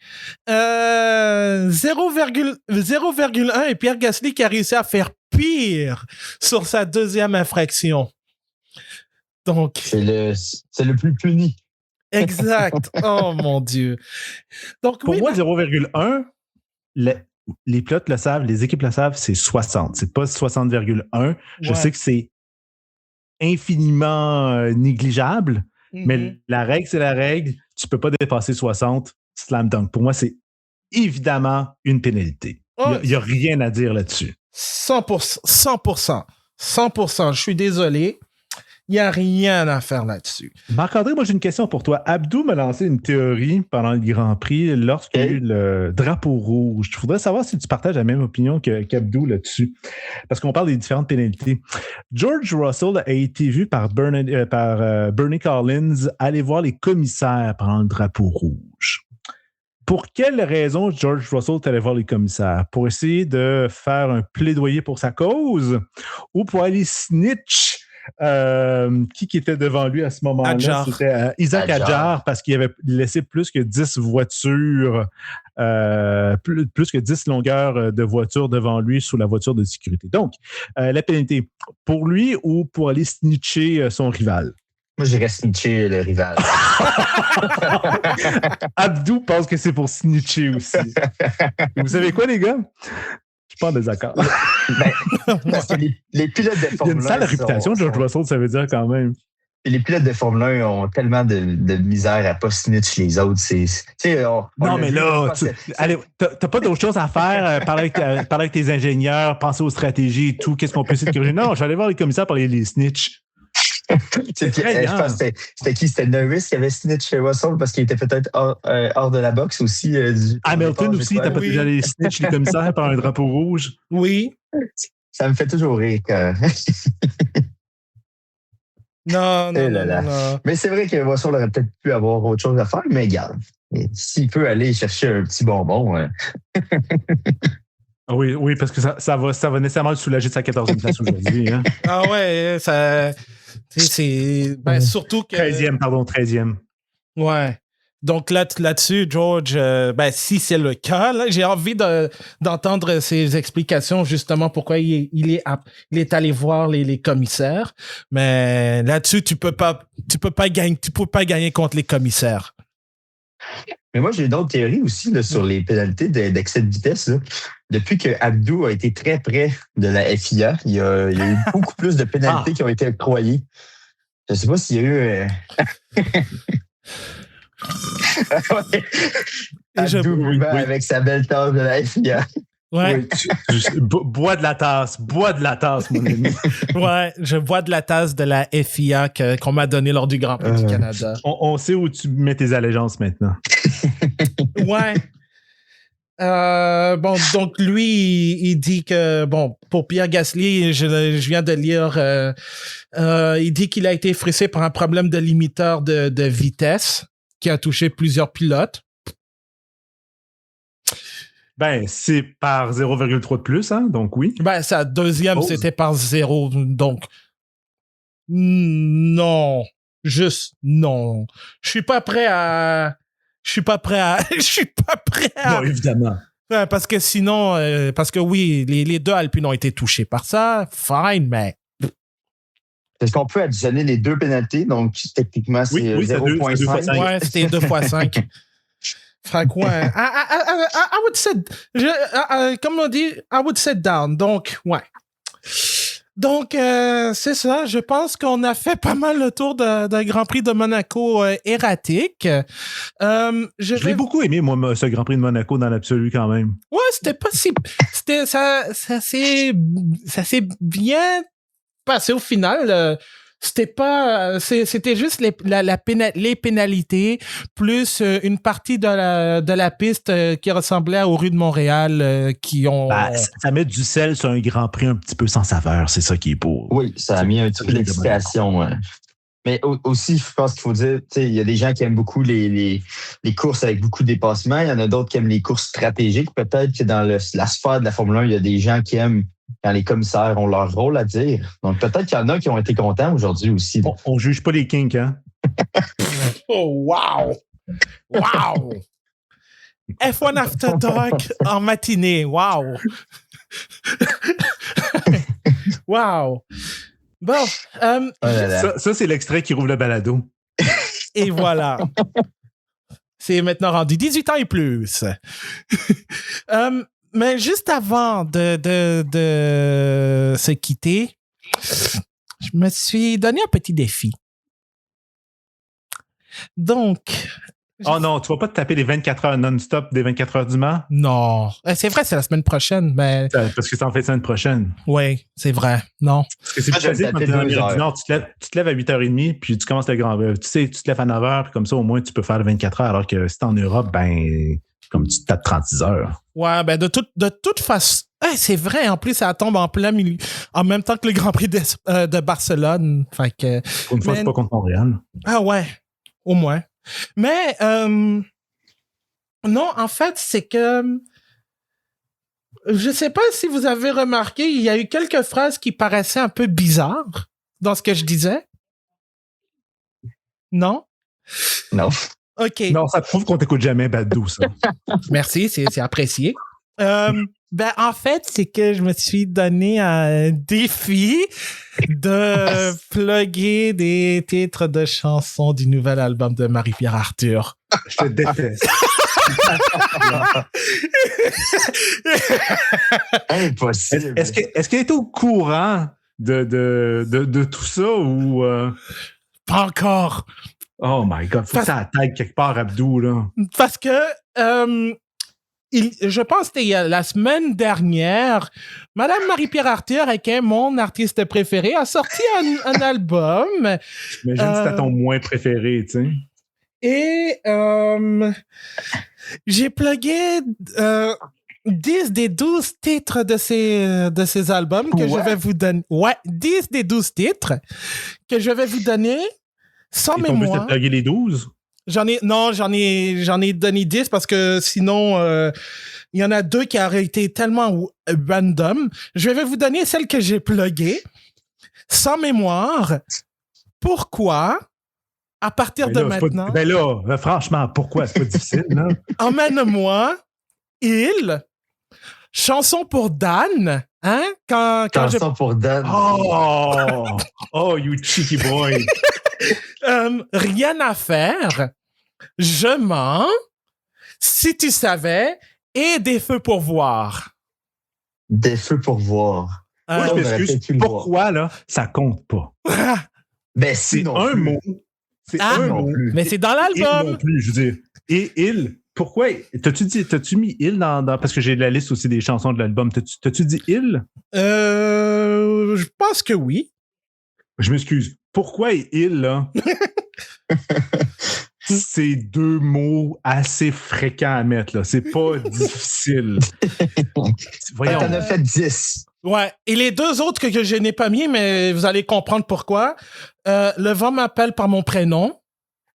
0,1 et Pierre Gasly qui a réussi à faire pire sur sa deuxième infraction. Donc... C'est le plus puni. Exact. Oh mon Dieu. Donc, pour moi, 0,1, les pilotes le savent, les équipes le savent, c'est 60. C'est pas 60,1. Je sais que c'est infiniment négligeable, mais la règle, c'est la règle. Tu peux pas dépasser 60. Slam dunk. Pour moi, c'est évidemment une pénalité. Il n'y a rien à dire là-dessus. 100%. Je suis désolé. Il n'y a rien à faire là-dessus. Marc-André, moi, j'ai une question pour toi. Abdou m'a lancé une théorie pendant le Grand Prix lorsqu'il y a eu le drapeau rouge. Je voudrais savoir si tu partages la même opinion qu'Abdou là-dessus. Parce qu'on parle des différentes pénalités. George Russell a été vu par Bernie Collins aller voir les commissaires pendant le drapeau rouge. Pour quelle raison George Russell est allé voir les commissaires? Pour essayer de faire un plaidoyer pour sa cause ou pour aller snitch qui était devant lui à ce moment-là? Hadjar. C'était Isaac Hadjar, parce qu'il avait laissé plus que 10 voitures, plus que 10 longueurs de voitures devant lui sous la voiture de sécurité. Donc, la pénalité, pour lui ou pour aller snitcher son rival? Moi, j'irais snitcher le rival. Abdou pense que c'est pour snitcher aussi. Vous savez quoi, les gars? Je suis pas en désaccord. Parce que les pilotes de Formule 1... Il y a une sale réputation, George Russell, ça veut dire quand même. Les pilotes de Formule 1 ont tellement de misère à pas snitch les autres. Non, mais là, allez, t'as pas d'autre chose à faire, parler avec tes ingénieurs, penser aux stratégies et tout, qu'est-ce qu'on peut essayer de corriger? Non, je suis allé voir les commissaires pour les snitch. Je pense que c'était qui? C'était Norris qui avait snitch chez Russell parce qu'il était peut-être hors de la boxe aussi. Hamilton aussi, t'as pas déjà les snitch les commissaires par un drapeau rouge? Oui. Ça me fait toujours rire quand... Non. Mais c'est vrai que Russell aurait peut-être pu avoir autre chose à faire, mais regarde, s'il peut aller chercher un petit bonbon... Oui, parce que ça va nécessairement le soulager de sa 14e place aujourd'hui. Hein? Ah ouais, ça... C'est surtout que... 13e. Ouais. Donc là-dessus, George, si c'est le cas, là, j'ai envie d'entendre ses explications justement pourquoi il est allé voir les commissaires. Mais là-dessus, tu peux pas gagner contre les commissaires. Mais moi, j'ai une autre théorie aussi là, sur les pénalités d'excès de vitesse. Là. Depuis que Abdou a été très près de la FIA, il y a eu beaucoup plus de pénalités qui ont été octroyées. Je ne sais pas s'il y a eu... Abdou avec sa belle tasse de la FIA. Ouais. Bois de la tasse, mon ami. Ouais, je bois de la tasse de la FIA qu'on m'a donnée lors du Grand Prix du Canada. On sait où tu mets tes allégeances maintenant. Ouais. Donc lui, il dit que, pour Pierre Gasly, je viens de lire, il dit qu'il a été frustré par un problème de limiteur de vitesse qui a touché plusieurs pilotes. C'est par 0,3 de plus, hein, donc oui. Sa deuxième, c'était par 0, donc non. Juste non. Je suis pas prêt à... Non, évidemment. Parce que sinon, parce que oui, les deux Alpines ont été touchés par ça, fine, mais... Est-ce qu'on peut additionner les deux pénalités? Donc, techniquement, c'est 0,5. Ouais, c'était 2 x 5. Franck, ouais. I would sit... comme on dit, I would sit down. Donc, ouais. Donc, c'est ça. Je pense qu'on a fait pas mal le tour d'un Grand Prix de Monaco erratique. Je l'ai beaucoup aimé, moi, ce Grand Prix de Monaco dans l'absolu quand même. Ouais, c'était pas si... ça s'est bien passé au final. C'était juste les pénalités plus une partie de la piste qui ressemblait aux rues de Montréal qui ont. Ça met du sel sur un Grand Prix un petit peu sans saveur, c'est ça qui est beau. Oui, ça a mis un petit peu d'excitation. Ouais. Mais aussi, je pense qu'il faut dire, il y a des gens qui aiment beaucoup les courses avec beaucoup de dépassements. Il y en a d'autres qui aiment les courses stratégiques. Peut-être que dans la sphère de la Formule 1, il y a des gens qui aiment quand les commissaires ont leur rôle à dire. Donc, peut-être qu'il y en a qui ont été contents aujourd'hui aussi. On juge pas les kinks, hein? Oh, wow! Wow! F1 After Dark en matinée. Wow! Wow! Bon. Ça, c'est l'extrait qui rouvre le balado. Et voilà. C'est maintenant rendu 18 ans et plus. Mais juste avant de se quitter, je me suis donné un petit défi. Donc... Oh non, tu vas pas te taper les 24 heures non-stop des 24 heures du Mans? Non. C'est vrai, c'est la semaine prochaine, mais... Parce que c'est en fait la semaine prochaine. Oui, c'est vrai. Non. Parce que c'est plus facile quand tu es dans l'Amérique du Nord. Tu te lèves à 8h30, puis tu commences le Grand Prix. Tu sais, tu te lèves à 9h, puis comme ça, au moins, tu peux faire le 24 heures, alors que si t'es en Europe, comme tu te tapes 36 heures. Ouais, de toute façon... c'est vrai, en plus, ça tombe en plein milieu, en même temps que le Grand Prix de Barcelone. Fait que... Pour une fois, c'est pas contre Montréal. Ah ouais, au moins. Mais non, en fait, c'est que je sais pas si vous avez remarqué, il y a eu quelques phrases qui paraissaient un peu bizarres dans ce que je disais. Non? Non. OK. Non, ça prouve qu'on t'écoute jamais, Badou, ça. Merci, c'est apprécié. En fait, c'est que je me suis donné un défi de plugger des titres de chansons du nouvel album de Marie-Pierre Arthur. Je te déteste. Impossible. Est-ce qu'elle est au courant de tout ça ou... Pas encore. Oh my God, faut que ça attaque quelque part, Abdou, là. Parce que... je pense que c'était la semaine dernière, Madame Marie-Pierre Arthur, qui est mon artiste préféré, a sorti un album. J'imagine que c'était ton moins préféré, tu sais. Et j'ai plugué 10 des 12 titres de ces albums que je vais vous donner. Ouais, 10 des 12 titres que je vais vous donner sans mémoire. Et ton but, c'est de pluguer les 12? J'en ai donné 10 parce que sinon, il y en a 2 qui auraient été tellement random. Je vais vous donner celle que j'ai pluguée, sans mémoire. Pourquoi, à partir de maintenant... Franchement, pourquoi? C'est pas difficile, là. Emmène-moi, chanson pour Dan, hein? Chanson pour Dan. Oh, you cheeky boy. Rien à faire, je mens, si tu savais, et des feux pour voir. Des feux pour voir. Moi, je m'excuse. Pourquoi, là, ça compte pas? C'est un mot. C'est un mot. Mais c'est dans l'album. Non plus, je veux dire. Et il, pourquoi? T'as-tu mis il dans... Parce que j'ai la liste aussi des chansons de l'album. T'as-tu dit il? Je pense que oui. Je m'excuse. Pourquoi il, là? C'est 2 mots assez fréquents à mettre, là. C'est pas difficile. Voyons. T'en as fait 10. Ouais. Et les 2 autres que je n'ai pas mis, mais vous allez comprendre pourquoi. Le vent m'appelle par mon prénom.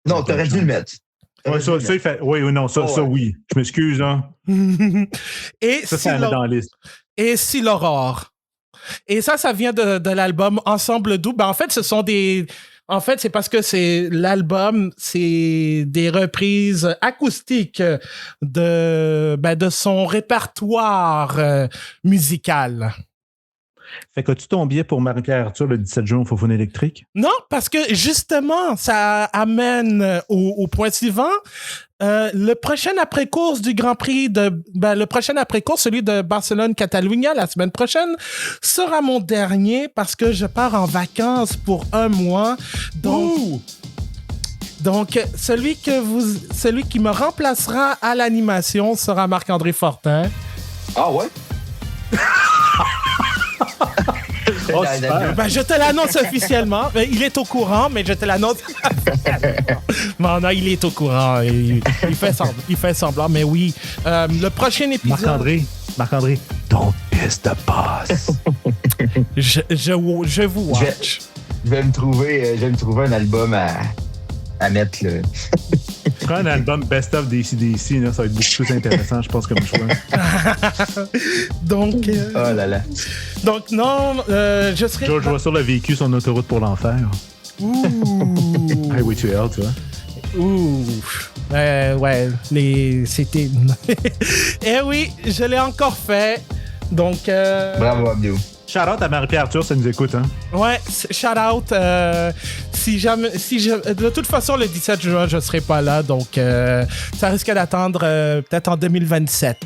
Non, t'aurais dû le mettre. Ouais, ça, il fait... Oui, non, ça, oui. Je m'excuse, hein. Et ça met dans la liste. Et si l'aurore. Et ça vient de l'album Ensemble Doux. En fait, c'est parce que l'album, c'est des reprises acoustiques de son répertoire musical. Fait qu'as-tu ton billet pour Marie-Pierre Arthur le 17 juin au Faux-Phone électrique? Non, parce que justement, ça amène au point suivant. Le prochain après-course du Grand Prix le prochain après-course, celui de Barcelone-Catalunya la semaine prochaine, sera mon dernier parce que je pars en vacances pour 1 mois. Donc, celui qui me remplacera à l'animation sera Marc-André Fortin. Ah ouais? Oh, super. Ben, je te l'annonce officiellement. Ben, il est au courant, mais je te l'annonce. Non, il est au courant. Il fait semblant, mais oui. Le prochain épisode. Marc-André, don't piss the boss. Je vous watch. Je vais me trouver un album à mettre. Prends un album Best of DC, là, ça va être beaucoup plus intéressant, je pense, comme choix. Donc. Oh là là. Donc, non, je serai. George Russell a vécu son autoroute pour l'enfer. Ouh. Highway to Hell, tu vois. Ouh. Ouais, c'était. Eh oui, je l'ai encore fait. Donc. Bravo, Abdou. Shout-out à Marie-Pierre Arthur, ça nous écoute, hein? Ouais, shout-out. De toute façon, le 17 juin, je serai pas là, donc ça risque d'attendre peut-être en 2027,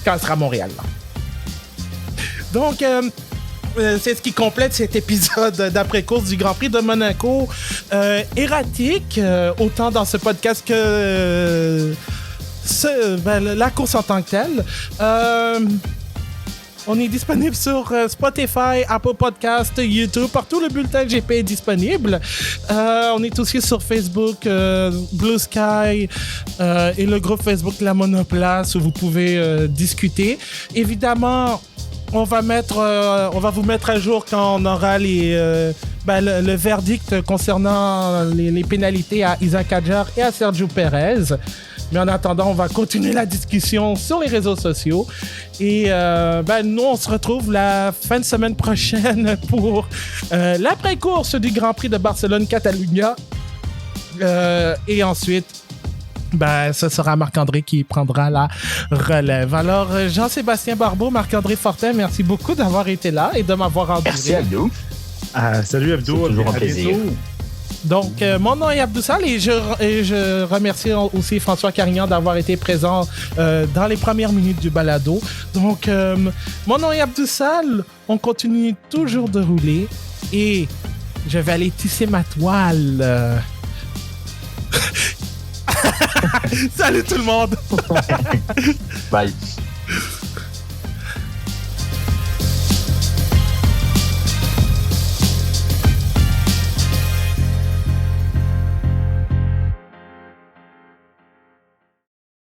quand elle sera à Montréal. Là. Donc, c'est ce qui complète cet épisode d'après-course du Grand Prix de Monaco. Erratique, autant dans ce podcast que la course en tant que telle. On est disponible sur Spotify, Apple Podcast, YouTube, partout le bulletin GP est disponible. On est aussi sur Facebook, Blue Sky et le groupe Facebook La Monoplace où vous pouvez discuter. Évidemment, on va vous mettre à jour quand on aura le verdict concernant les pénalités à Isaac Hadjar et à Sergio Perez. Mais en attendant, on va continuer la discussion sur les réseaux sociaux. Et nous, on se retrouve la fin de semaine prochaine pour l'après-course du Grand Prix de Barcelone-Catalunya. Et ensuite, ce sera Marc-André qui prendra la relève. Alors, Jean-Sébastien Barbeau, Marc-André Fortin, merci beaucoup d'avoir été là et de m'avoir enduré. Merci, Abdou. Salut, Abdou. C'est toujours un plaisir. Donc, mon nom est Abdou Sall et je remercie aussi François Carignan d'avoir été présent dans les premières minutes du balado. Donc, mon nom est Abdou Sall, on continue toujours de rouler et je vais aller tisser ma toile. Salut tout le monde! Bye.